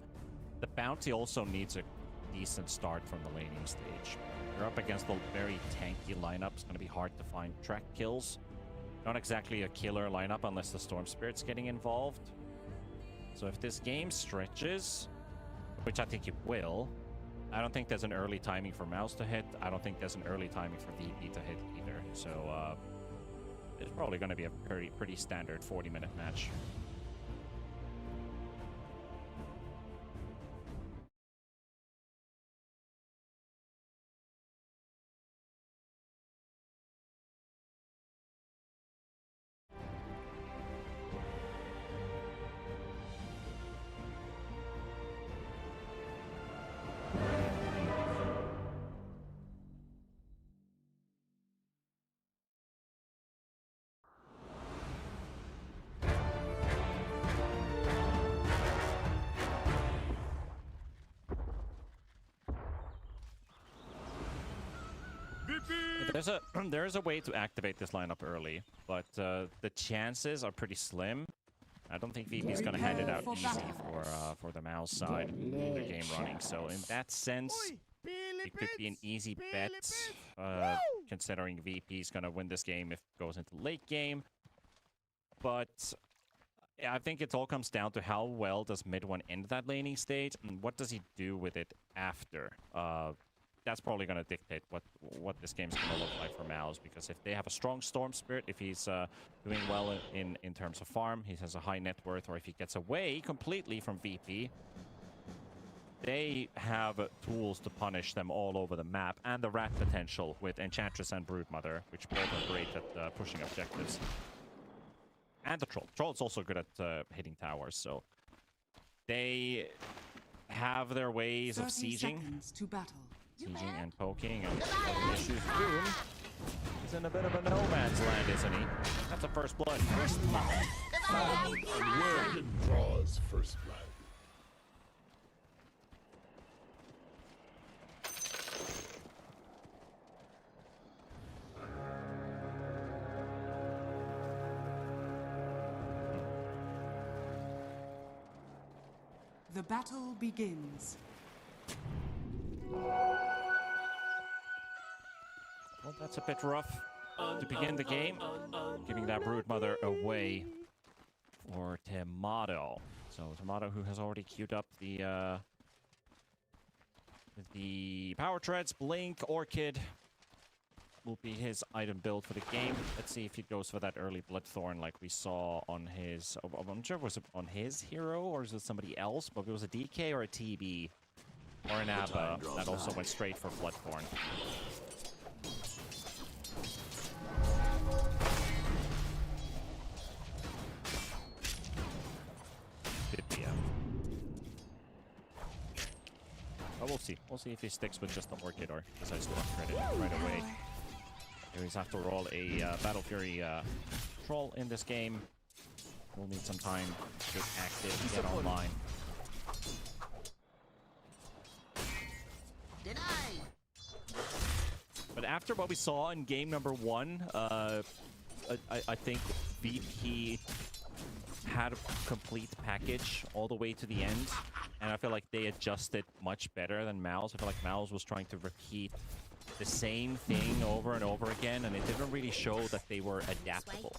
Bounty also needs a decent start from the laning stage. You're up against a very tanky lineup. It's going to be hard to find track kills. Not exactly a killer lineup unless the Storm Spirit's getting involved. So if this game stretches, which I think it will, I don't think there's an early timing for MOUZ to hit. I don't think there's an early timing for VP to hit either. So it's probably going to be a pretty standard 40-minute match. There is a way to activate this lineup early, but the chances are pretty slim. I don't think VP is going to hand it out easy for the MOUZ side in the game running. So in that sense, it could be an easy bet, considering VP is going to win this game if it goes into late game. But I think it all comes down to how well does MidOne end that laning stage, and what does he do with it after. That's probably going to dictate what this game's going to look like for MOUZ, because if they have a strong Storm Spirit, if he's doing well in terms of farm, he has a high net worth, or if he gets away completely from VP, they have tools to punish them all over the map, and the rat potential with Enchantress and Broodmother, which both are great at pushing objectives. And the Troll. Troll's also good at hitting towers, so they have their ways of sieging. To battle. Sieging and poking, and issues. Boom is in a bit of a no man's land, isn't he? That's a first blood. First blood. Word draws first blood. The battle begins. Well, that's a bit rough to begin the game. Giving that Broodmother away for Timado. So Timado, who has already queued up the Power Treads, Blink, Orchid, will be his item build for the game. Let's see if he goes for that early Bloodthorn like we saw on his... I'm not sure if it was on his hero or is it somebody else, but it was a DK or a TB or an Abed that also went straight for Bloodthorn. But we'll see. We'll see if he sticks with just the Orchid or decides to upgrade it right away. You always have to roll a Battle Fury Troll in this game. We'll need some time to get active, get online. But after what we saw in game number 1, I think VP had a complete package all the way to the end, and I feel like they adjusted much better than MOUZ. I feel like MOUZ was trying to repeat the same thing over and over again, and it didn't really show that they were adaptable.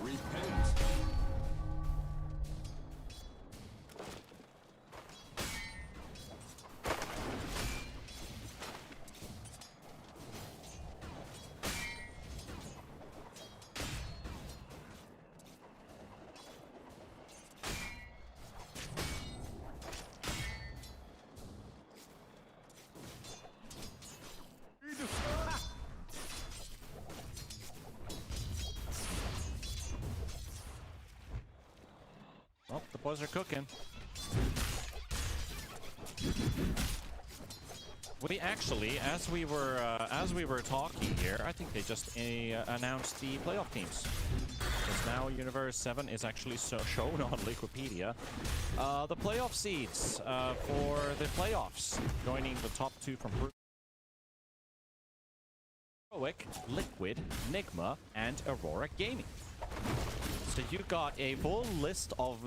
Repent. Well, the boys are cooking. We actually, as we were talking here, I think they just announced the playoff teams. Because now Universe 7 is actually shown on Wikipedia. The playoff seeds for the playoffs, joining the top 2 from Heroic, Liquid, Nigma, and Aurora Gaming. So you got a full list of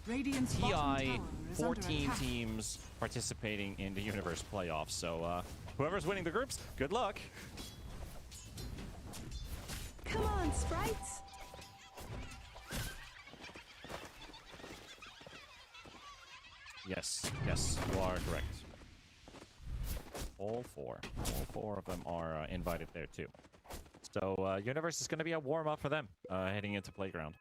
Radiant's bottom TI tower is under 14 attack. teams participating in the Universe playoffs. So whoever's winning the groups, good luck. Come on, sprites. Yes, you are correct. All four of them are invited there too. So Universe is going to be a warm-up for them heading into Playground.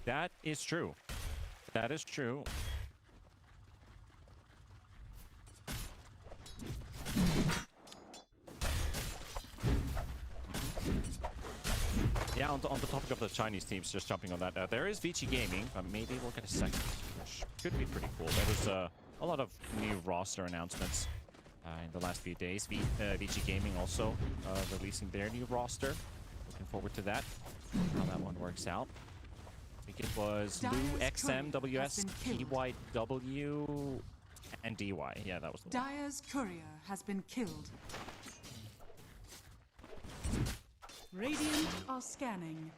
That is true. That is true. Yeah, on the topic of the Chinese teams, just jumping on that, there is Vici Gaming, but maybe we'll get a second, which could be pretty cool. There was a lot of new roster announcements in the last few days. Vici Gaming also releasing their new roster. Looking forward to that, how that one works out. I think it was Lou, XM, WS, TYW, and DY. Yeah, that was the one. Dire's courier has been killed. Radiant are scanning.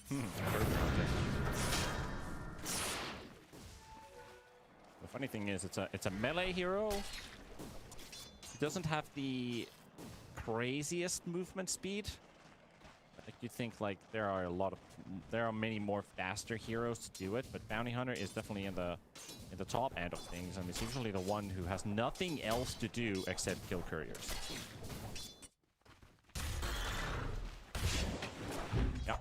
The funny thing is, it's a melee hero. He doesn't have the craziest movement speed. Like you think, like there are many more faster heroes to do it, but Bounty Hunter is definitely in the top end of things, and it's usually the one who has nothing else to do except kill couriers. Yeah.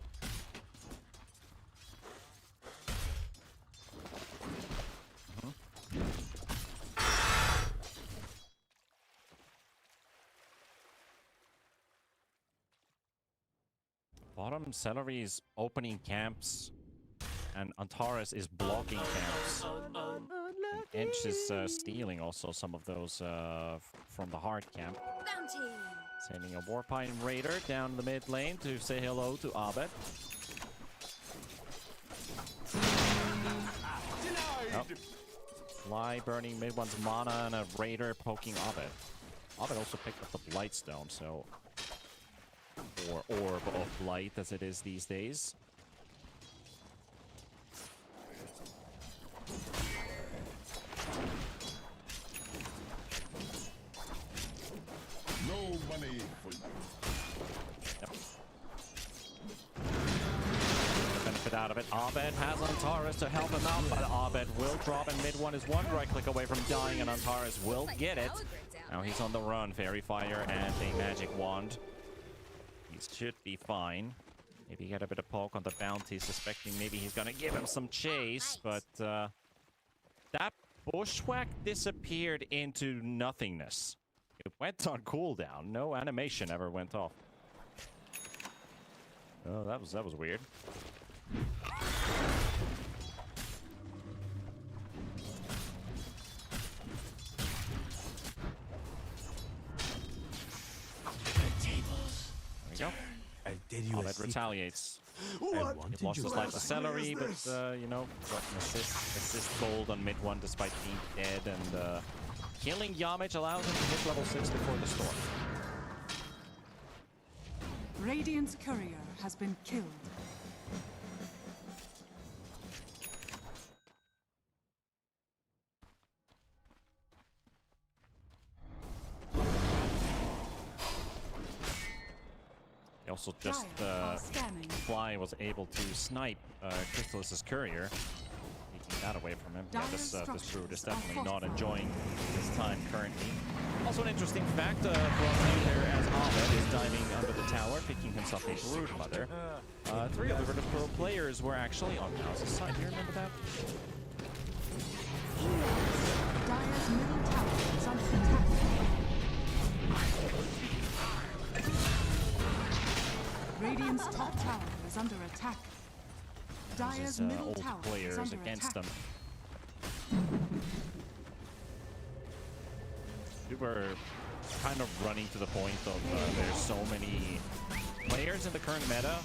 Bottom, Seleri's opening camps, and Antares is blocking camps. Edge is stealing also some of those from the hard camp. Bounty. Sending a Warpine Raider down the mid lane to say hello to Abed. Oh. Fly burning MidOne's mana and a Raider poking Abed. Abed also picked up the Blightstone, so... or Orb of Light as it is these days. No money for you. Yep. The benefit out of it. Abed has Antares to help him out, but Abed will drop, and MidOne is one right click away from dying, and Antares will get it. Now he's on the run. Fairy Fire and a Magic Wand. He should be fine. Maybe get a bit of poke on the bounty, suspecting maybe he's gonna give him some chase, but that bushwhack disappeared into nothingness. It went on cooldown. No animation ever went off. Oh, that was weird. There we go. I did you Abed retaliates. What? He lost his life to Seleri, but you know, got an assist gold on MidOne despite being dead, and killing Yamich allows him to hit level 6 before the storm. Radiant's courier has been killed. He also just Fly was able to snipe Crystallis' courier, taking that away from him. Yeah, this Brood is definitely not enjoying his time currently. Also an interesting fact from here as Abed is diving under the tower, picking himself a Brood Mother. 3 of the Virtus.Pro players were actually on MOUZ's side. Do you remember that? Dire's middle tower is under attack. Radiant's top tower is under attack. Dire's his middle old tower is players under against attack. them. We were kind of running to the point of there's so many players in the current meta,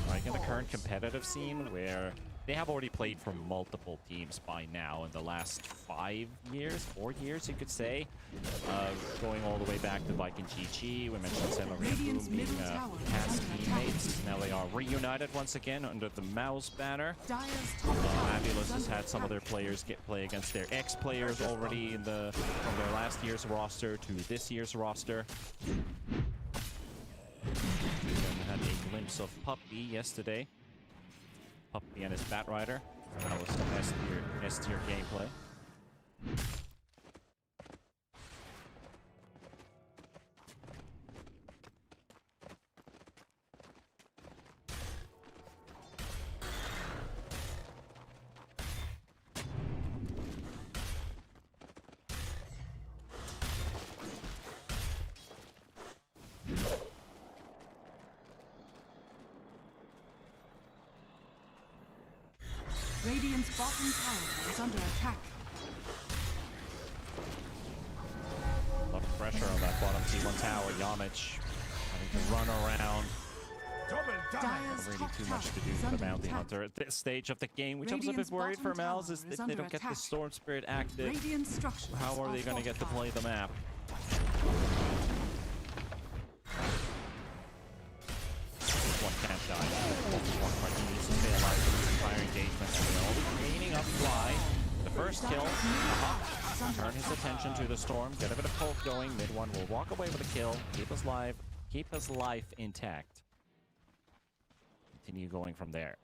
like in the current competitive scene, where they have already played for multiple teams by now in the last 4 years, you could say. Going all the way back to Viking GG, we mentioned Seleri being past teammates. Now they are reunited once again under the MOUZ banner. Fabulous has had some of their players play against their ex-players already from their last year's roster to this year's roster. We then had a glimpse of Puppy yesterday. Puppy and his Batrider. That was some S-tier gameplay. Radiant's bottom tower is under attack. A lot of pressure on that bottom T1 tower. Yamich having to run around. Dire's Really top too tower much to do is for the under Bounty attack. Hunter at this stage of the game, which I'm a bit Radiant's worried for bottom MOUZ tower is is if they under don't get the attack. Storm Spirit active. Radiant structures How are are they going to get to fortified. play the map? One can't die. One part he needs to stay alive for this entire engagement. And they'll be gaining up fly. The first kill, the Hawk, turn his attention to the Storm, get a bit of poke going. MidOne will walk away with a kill, keep his life intact. Continue going from there.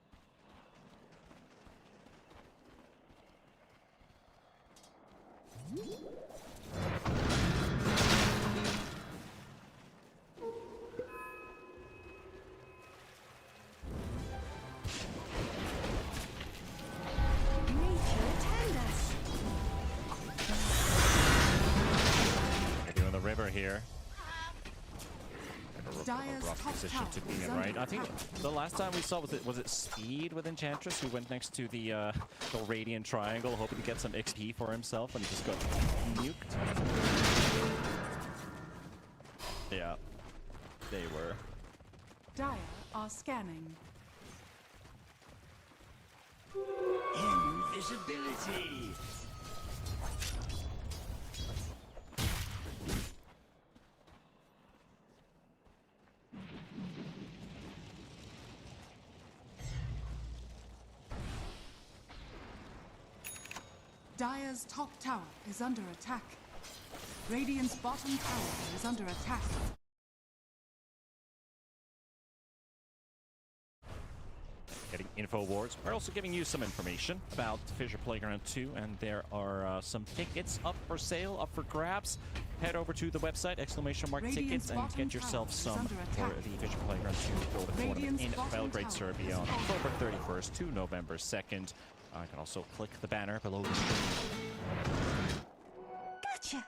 They're doing the river here. Dire's Rough top position tower to be is in, under right? I think attack. the last time we saw was it Speed with Enchantress who went next to the Radiant Triangle, hoping to get some XP for himself, and he just got nuked. Yeah, they were. Dire are scanning. Invisibility! Dire's top tower is under attack. Radiant's bottom tower is under attack. Getting info boards. We're also giving you some information about Fissure Playground 2, and there are some tickets up for sale, up for grabs. Head over to the website, !tickets, and get yourself some for the Fissure Playground 2 Dota tournament in Belgrade, Serbia on October 31st to November 2nd. I can also click the banner below the stream. Gotcha.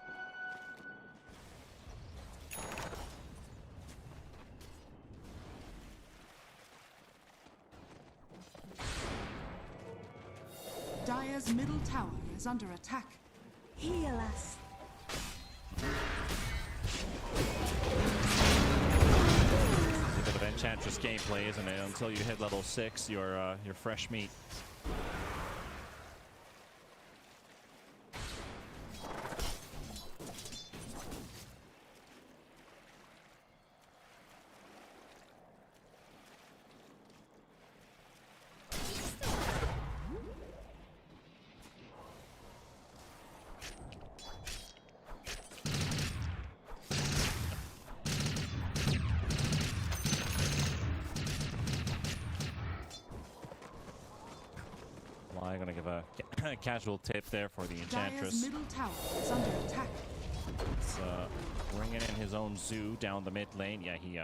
Dire's middle tower is under attack. Heal us. A bit of Enchantress gameplay, isn't it? Until you hit level 6, you're fresh meat. I'm gonna give a casual tip there for the Dire's Enchantress. middle tower is under attack. It's bringing in his own zoo down the mid lane. Yeah, he's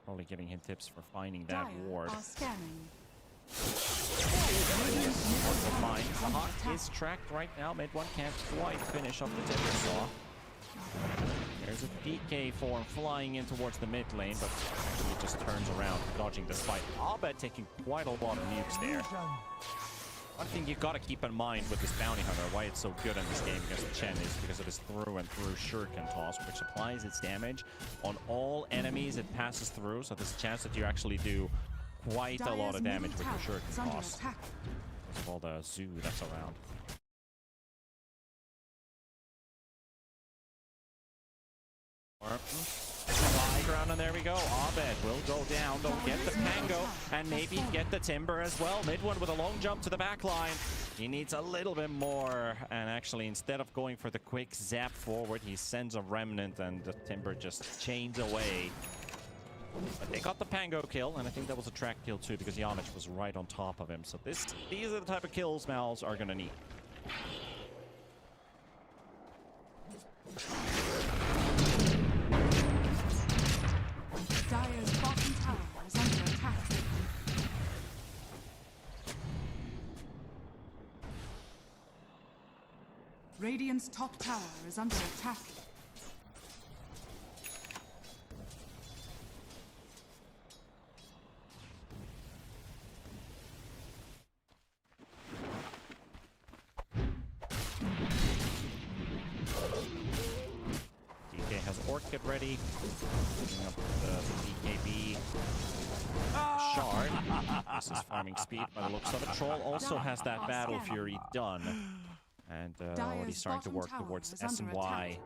probably giving him tips for finding that Dire ward. are scanning. Mine. The Hawk is tracked right now. MidOne can't quite finish off the Timber Saw. There's a PK form flying in towards the mid lane, but he just turns around, dodging the spike. Abed taking quite a lot of nukes there. One thing you've got to keep in mind with this bounty hunter, why it's so good in this game against Chen, is because of his through and through shuriken toss, which applies its damage on all enemies it passes through. So there's a chance that you actually do quite a lot of damage with your shuriken toss. First of all, the zoo that's around. High ground, and there we go. Abed will go down. Don't get the Pango, and maybe get the Timber as well. MidOne with a long jump to the back line. He needs a little bit more, and actually, instead of going for the quick zap forward, he sends a Remnant, and the Timber just chains away. But they got the Pango kill, and I think that was a track kill too, because Yamich was right on top of him. So these are the type of kills MOUZ are gonna need. Dire's bottom tower is under attack. Radiant's top tower is under attack. Orchid ready. Picking up the BKB shard. This is farming speed by the looks of it. Troll also has that Battle Fury done. And already starting to work towards SMY.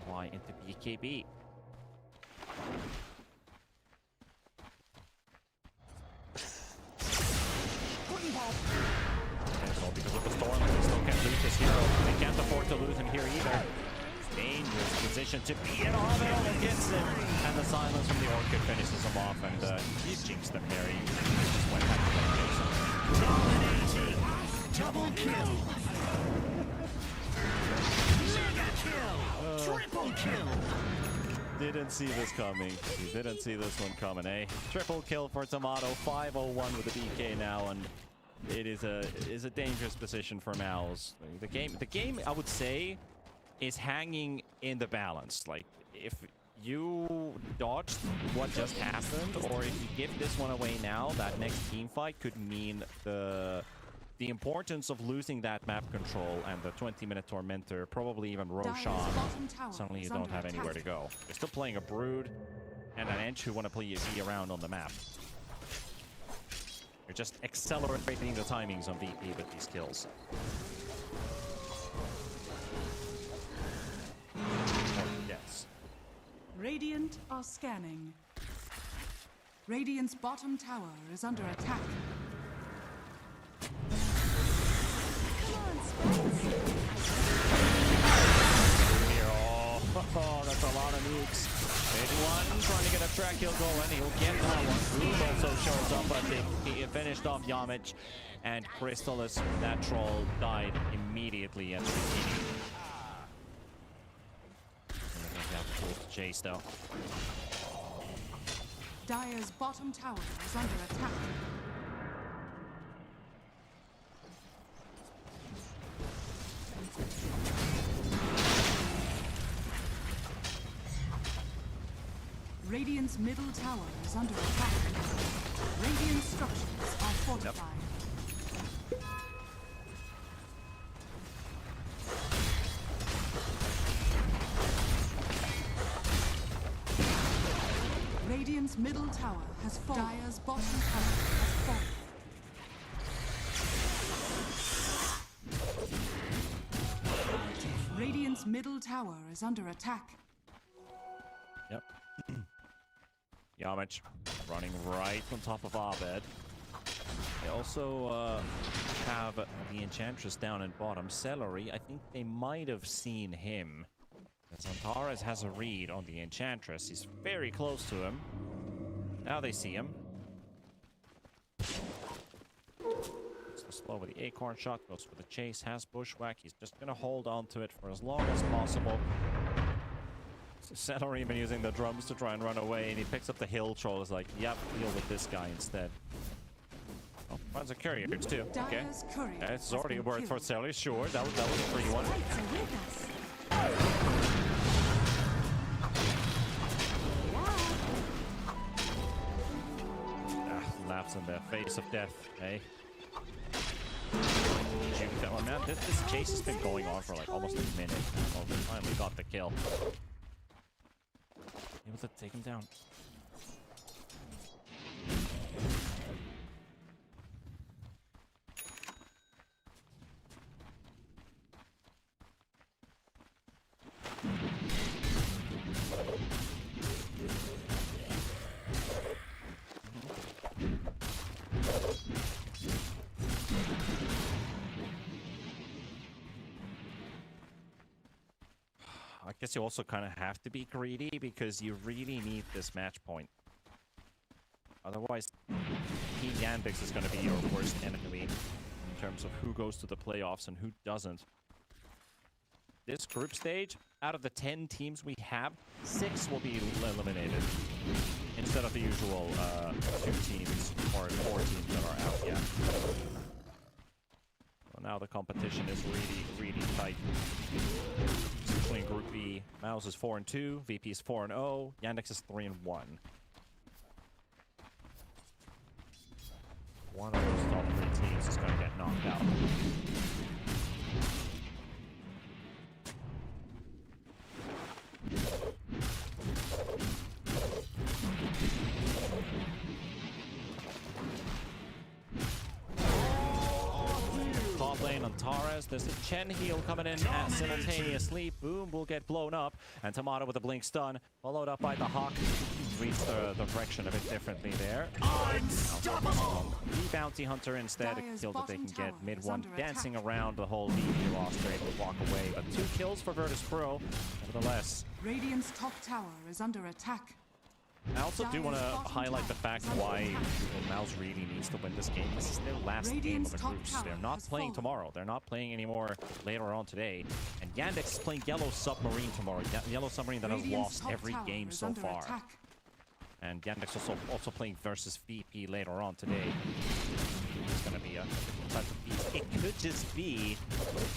SMY into BKB. And so because of the storm, they still can't lose this hero. They can't afford to lose him here either. Dangerous position to be in. Abed gets it, and the silence from the Orchid finishes him off, and he jinxed the parry. Just went back to the Dominating! Double kill! Mega kill! Triple kill! Didn't see this coming. He didn't see this one coming, eh? Triple kill for Timado. 501 with the DK now, and it is a dangerous position for MOUZ. The game, I would say, is hanging in the balance. Like, if you dodged what just happened, or if you give this one away now, that next team fight could mean the importance of losing that map control and the 20-minute Tormentor, probably even Roshan. Suddenly you don't have anywhere to go. You're still playing a Brood and an Ench who want to be around on the map. You're just accelerating the timings on VP with these kills. Yes. Radiant are scanning. Radiant's bottom tower is under attack. Oh, that's a lot of nukes. MidOne trying to get a track kill going. He'll get that one. Groove also shows up, but he finished off Yamich, and Crystallis, that troll, died immediately at the beginning. To chase though. Dire's bottom tower is under attack. Radiant's middle tower is under attack. Radiant structures are fortified. Radiant's middle tower has fallen. Dire's bottom tower has fallen. Radiant's middle tower is under attack. Yep. Yamich running right on top of Abed. They also have the Enchantress down in bottom. Seleri, I think they might have seen him. As Antares has a read on the Enchantress. He's very close to him. Now they see him. So slow with the Acorn Shot. Goes for the chase. Has Bushwhack. He's just going to hold on to it for as long as possible. Seleri even using the drums to try and run away. And he picks up the Hill Troll. Is like, yep, deal with this guy instead. Oh, finds a courier too. Okay. It's already worth for Seleri. Sure, that was a free one. laughs in the face of death, eh? Oh man, this chase has been going on for like almost a minute. Oh, we finally got the kill. Able to take him down. I guess you also kind of have to be greedy because you really need this match point. Otherwise, Team Yandex is going to be your worst enemy in terms of who goes to the playoffs and who doesn't. This group stage, out of the 10 teams we have, 6 will be eliminated instead of the usual 2 teams or 4 teams that are out yet. So now the competition is really tight. Between Group B, MOUZ is 4-2, VP is 4-0, Yandex is 3-1. One of those top 3 teams is going to get knocked out. Top lane Antares, there's a Chen heal coming in simultaneously. Boom will get blown up, and Timado with a blink stun, followed up by the Hawk. Reads the direction a bit differently there. Unstoppable! The Bounty Hunter instead, a kill that they can get. MidOne dancing around the whole VP roster, able to walk away, but 2 kills for Virtus.Pro, nevertheless. Radiant's top tower is under attack. I also do want to highlight the fact why MOUZ really needs to win this game. This is their last game of the groups. They're not playing tomorrow. They're not playing anymore later on today. And Yandex is playing Yellow Submarine tomorrow. Yellow Submarine that has lost every game so far. And Yandex also playing versus VP later on today. It's going to be a type of beat. It could just be,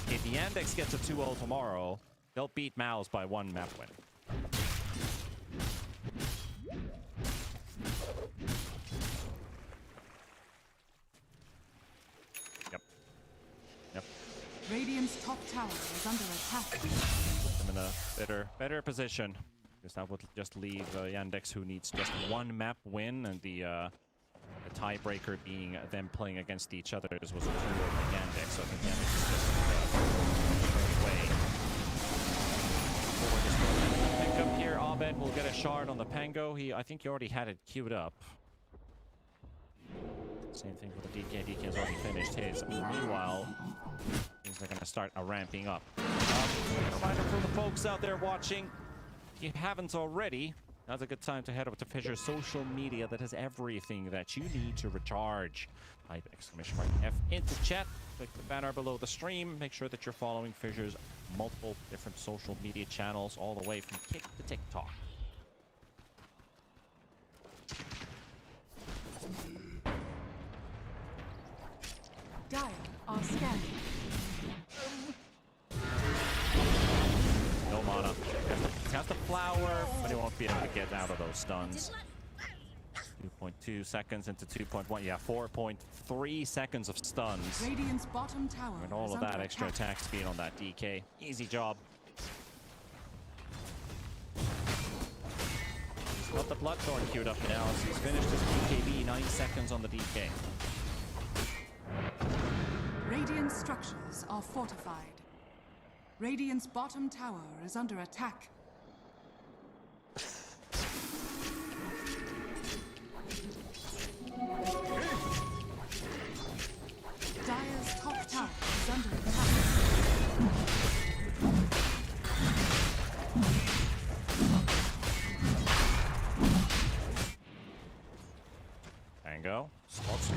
if Yandex gets a 2-0 tomorrow, they'll beat MOUZ by 1 map win. Radiant's top tower is under attack. Put them in a better position. Because that would just leave Yandex, who needs just 1 map win, and the tiebreaker being them playing against each other. This was a 2-0 for Yandex, so I think Yandex is just way forward. Pick up here, Abed will get a shard on the Pango. I think he already had it queued up. Same thing for the DK. DK has already finished his. Meanwhile, things are going to start ramping up. Reminder for the folks out there watching, if you haven't already, now's a good time to head over to Fissure's social media that has everything that you need to recharge. Type !F into chat, click the banner below the stream, make sure that you're following Fissure's multiple different social media channels all the way from Kick to TikTok. Dire are scanning. No mana. He has the flower, but he won't be able to get out of those stuns. 2.2 seconds into 2.1. Yeah, 4.3 seconds of stuns. Radiant's bottom tower And all is of that under extra attack. attack speed on that DK. Easy job. He's got the Bloodthorn queued up now, so he's finished his DKB. 9 seconds on the DK. Radiant structures are fortified. Radiant's bottom tower is under attack. Dire's top tower is under attack. Tango. Spots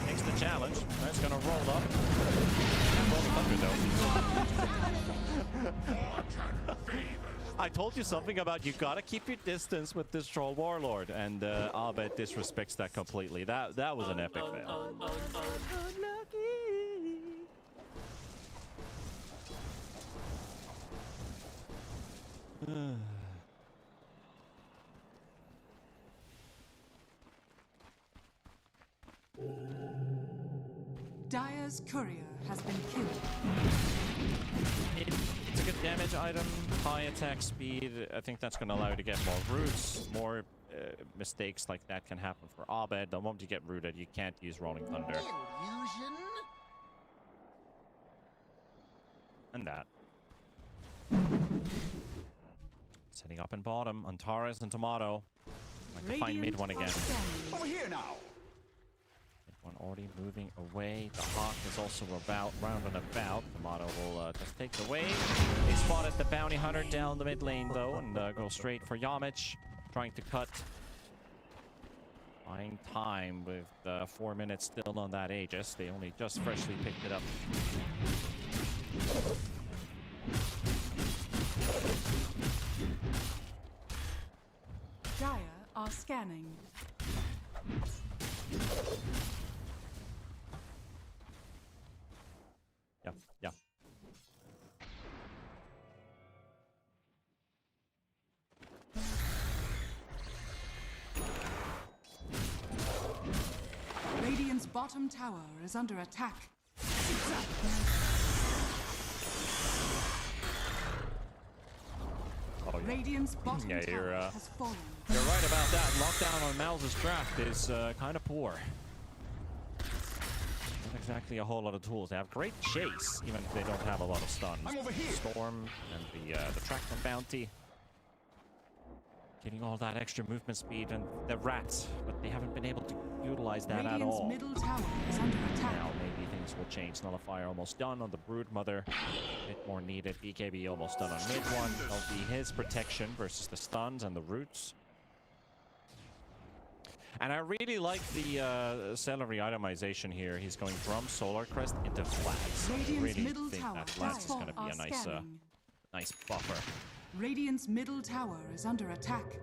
takes the challenge. That's gonna roll up. And roll thunder though. I told you something about you gotta keep your distance with this troll warlord, and Abed disrespects that completely. That was an epic fail. Dire's courier has been killed. It's a good damage item, high attack speed. I think that's going to allow you to get more roots. More mistakes like that can happen for Abed. The moment you get rooted, you can't use Rolling Thunder. Illusion? And that. Setting up in bottom, Antares and Timado. Like to find Radiant MidOne again. are scanning. Over here now. MidOne already moving away. The Hawk is also about round and about. Timado will just take the wave. They spotted the Bounty Hunter down the mid lane though, and go straight for Yamich, trying to cut. Buying time with 4 minutes still on that Aegis. They only just freshly picked it up. Dire are scanning. Yeah. Radiant's bottom tower is under attack. Oh, yeah. Radiant's bottom Yeah, tower you're, has fallen. You're right about that. Lockdown on MOUZ's draft is kind of poor. Not exactly a whole lot of tools. They have great chase, even if they don't have a lot of stuns. I'm over here. Storm and the track on bounty. Getting all that extra movement speed and the rats, but they haven't been able to utilize that at Radiant's all. middle tower is under attack. Now maybe things will change. Nullifier almost done on the Brood Mother. A bit more needed. BKB almost done on MidOne. That'll be his protection versus the stuns and the roots. And I really like the Seleri itemization here. He's going from Solar Crest into Flats. I Radiant's really middle think tower that Flats is going to are be a nice, scanning. nice buffer. Radiant's middle tower is under attack.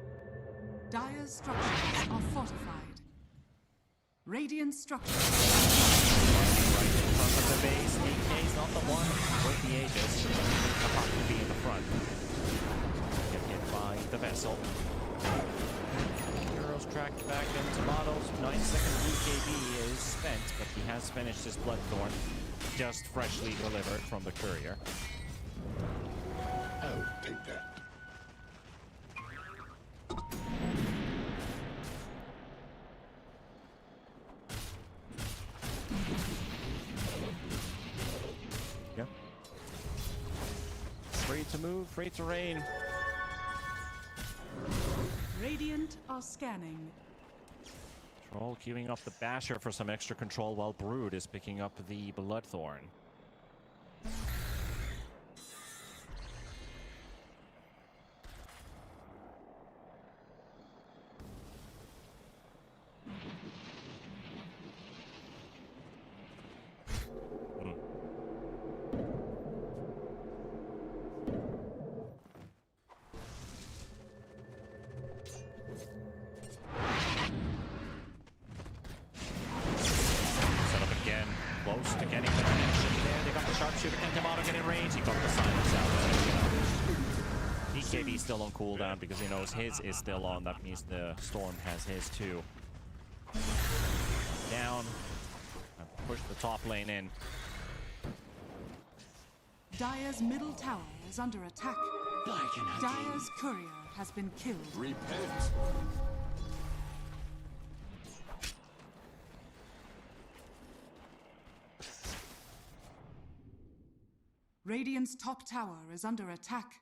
Dire's structures are fortified. Radiant structures. Right in front of the base. DK is not the one with the Aegis. The Hawk will be in the front. Get hit by the vessel. Heroes tracked back and Timado's 9-second BKB is spent, but he has finished his Bloodthorn, just freshly delivered from the courier. I'll take that. Yeah. Free to move, free to reign. Radiant are scanning. Troll queuing up the Basher for some extra control while Brood is picking up the Bloodthorn. Close to getting the connection there. They got the sharpshooter and Timado getting range. He got the silence out there. BKB still on cooldown because he knows his is still on. That means the Storm has his too. Down. And push the top lane in. Dire's middle tower is under attack. Dire's courier has been killed. Repent. Radiant's top tower is under attack.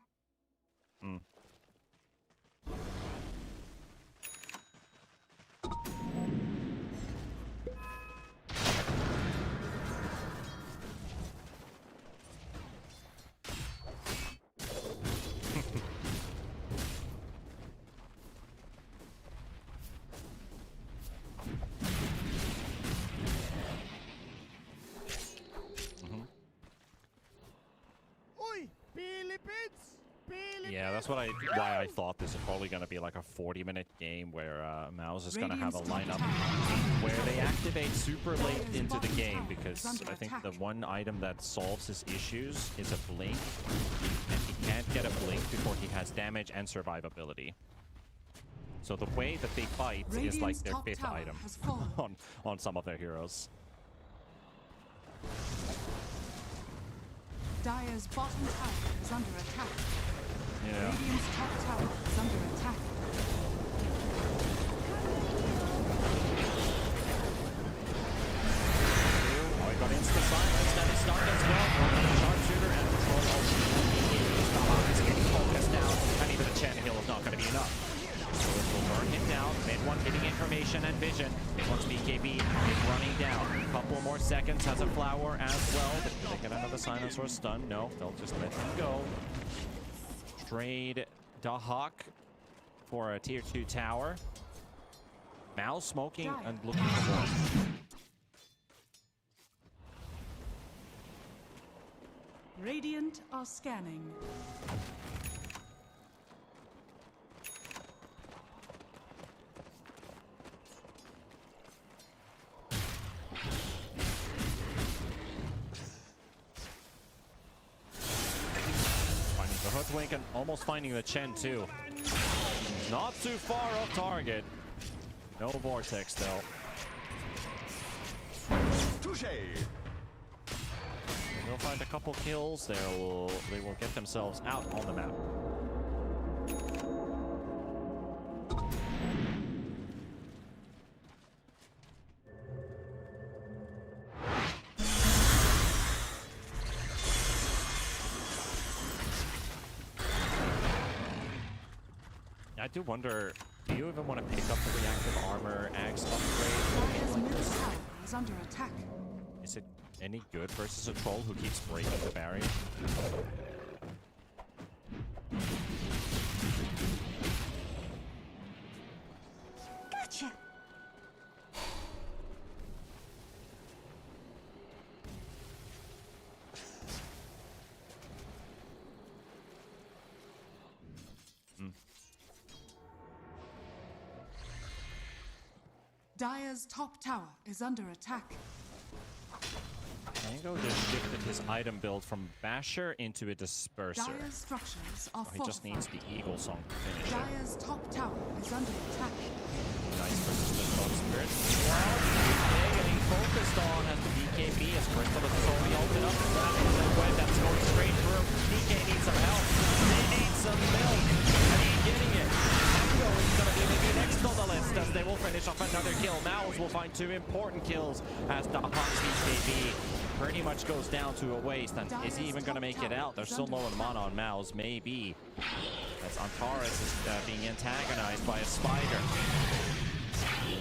Yeah, that's why I thought this is probably going to be like a 40-minute game where MOUZ is going to have a lineup where they activate super late into the game, because I think the one item that solves his issues is a blink, and he can't get a blink before he has damage and survivability. So the way that they fight is like their 5th item on some of their heroes. Dire's bottom tower is under attack. Yeah. Radiant's top tower is under attack. Oh, he got instant silence, then he stunned as well. Sharpshooter and control the Hawk is getting focused now, and even the Chen Hill is not going to be enough. So it will burn him down. MidOne getting information and vision. Once BKB is running down. A couple more seconds, has a flower as well. But will they get another silence or a stun? No, they'll just let him go. Trade Dahak for a tier 2 tower. MOUZ smoking and looking for more. Radiant are scanning. Finding the Hoodwink and almost finding the Chen too. Not too far off target. No Vortex though. Touche. They'll find a couple kills. They will get themselves out on the map. I do wonder, do you even want to pick up the reactive armor axe upgrade? Dire's middle tower is under attack. Is it any good versus a troll who keeps breaking the barrier? Gotcha. Dire's top tower is under attack. Mango just shifted his item build from Basher into a Disperser. Dire's structures are Oh, he just needs fortified. the Eagle Song to finish it. Dire's top tower is under attack. Nice versus the Smoke Spirit. Wow, BK getting focused on as the BKB as Crystallis is already opened up. That's going straight through. BK needs some help. They need some milk. And he's getting it. Mango is going to be maybe next on the list as they will finish off another kill. MOUZ will find 2 important kills as the Hawk's BKB pretty much goes down to a waste. And is he even going to make it out? They're still low on mana on MOUZ. Maybe. As Antares is being antagonized by a spider.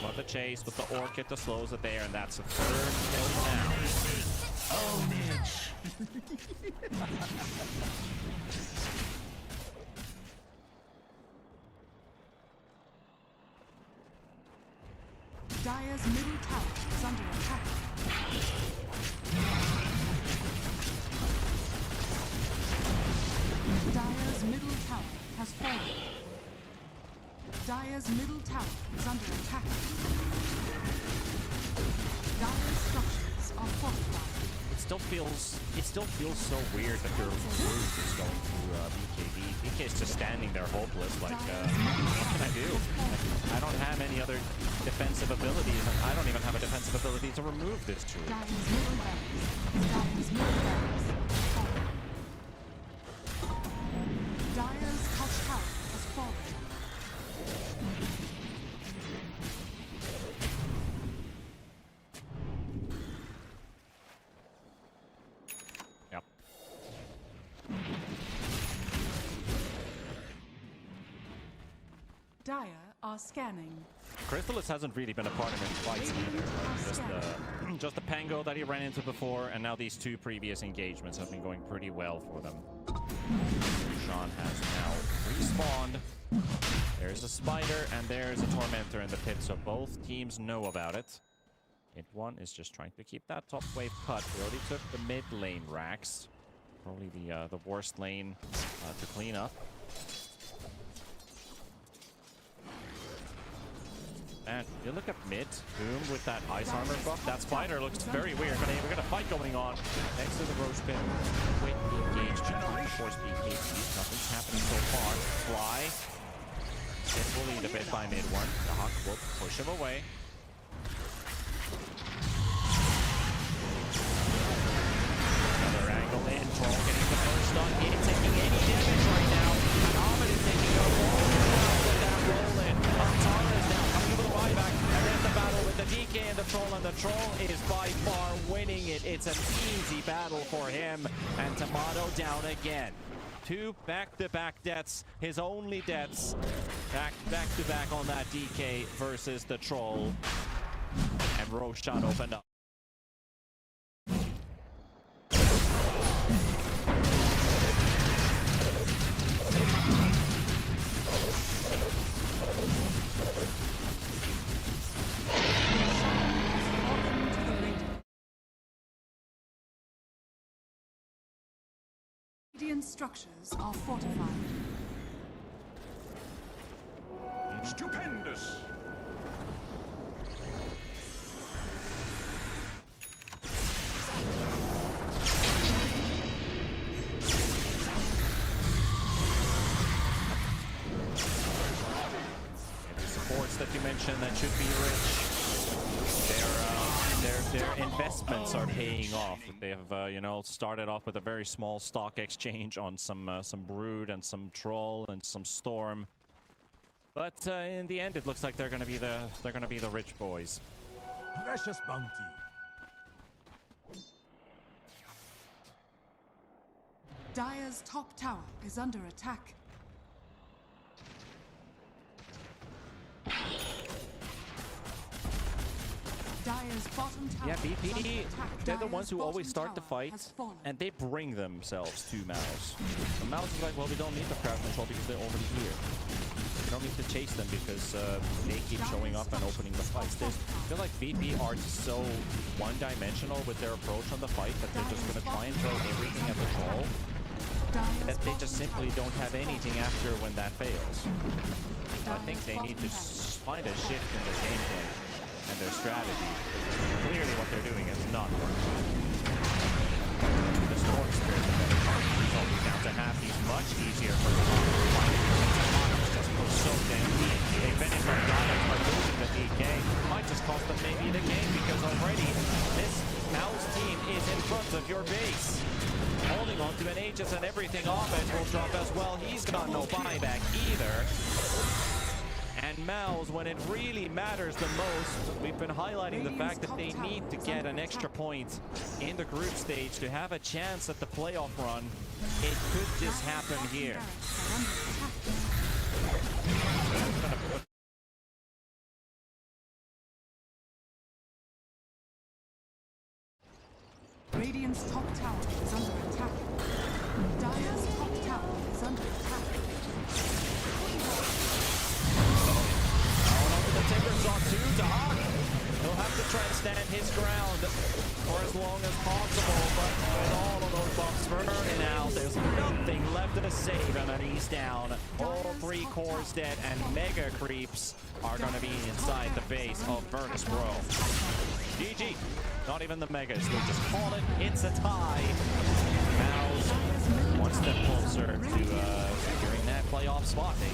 But the chase with the Orchid to slows it there, and that's a 3rd kill now. Oh, Mitch. Dire's middle tower is under attack. Dire's middle tower has fallen. Dire's middle tower is under attack. Dire's structures are fortified. It still feels so weird that their Bruce is going through BKB. BK is just standing there hopeless, like, what can I do? Like, I don't have any other defensive abilities, and I don't even have a defensive ability to remove this tool. Dire's middle barracks have fallen. Dire's top tower has fallen. Yep. Dire are scanning. Crystallis hasn't really been a part of any fights either. Just the Pango that he ran into before, and now these 2 previous engagements have been going pretty well for them. Sean has now respawned. There's a Spider, and there's a Tormentor in the pit, so both teams know about it. MidOne is just trying to keep that top wave cut. We already took the mid lane racks. Probably the worst lane to clean up. And you look at mid, Boom with that ice armor buff. That spider looks very weird, but hey, we got a fight going on next to the Roche Pit. Quick engage to force BKBs. Nothing's happening so far. Fly. Gets bullied a bit by MidOne. The Hawk will push him away. an easy battle for him. And Timado down again. 2 back-to-back deaths, his only deaths. Back-to-back on that DK versus the Troll. And Roshan opened up. Radiant structures are fortified. Stupendous. Supports that you mentioned that should be rich. Their investments are paying off. They have, you know, started off with a very small stock exchange on some Brood and some Troll and some Storm. But in the end, it looks like they're gonna be the rich boys. Precious bounty. Dire's top tower is under attack. Dire's bottom tower Yeah, is under BP, attack. they're the Dire's ones who always bottom start the tower fight, has fallen. and they bring themselves to MOUZ. And MOUZ is like, well, we don't need the crowd control because they're already here. We don't need to chase them because they keep showing up and opening the fights. I feel like VP are so one-dimensional with their approach on the fight that they're just going to try and throw everything at the Troll, that they just simply don't have anything after when that fails. So I think they need to find a shift in their gameplay and their strategy. Clearly what they're doing is not working. The Storm Spirit result is down to half. He's much easier for the just goes so damn deep. They finish on Daxak by losing the DK. Might just cost them maybe the game because already this MOUZ team is in front of your base. Holding on to an Aegis and everything. Abed will drop as well. He's got no buyback either. And MOUZ, when it really matters the most, we've been highlighting the fact that they need to get an extra point in the group stage to have a chance at the playoff run. It could just happen here. Radiant's top tower is under attack. Dire's top tower is under attack. The Timbers on 2 to Hawk. He'll have to try and stand his ground for as long as possible, but with all of those buffs burning out, there's nothing left to save him, and he's down. All 3 cores dead, and mega creeps are going to be inside the base of Virtus.Pro. GG. Not even the megas. We'll just call it. It's a tie. MOUZ one step closer to securing that playoff spot. They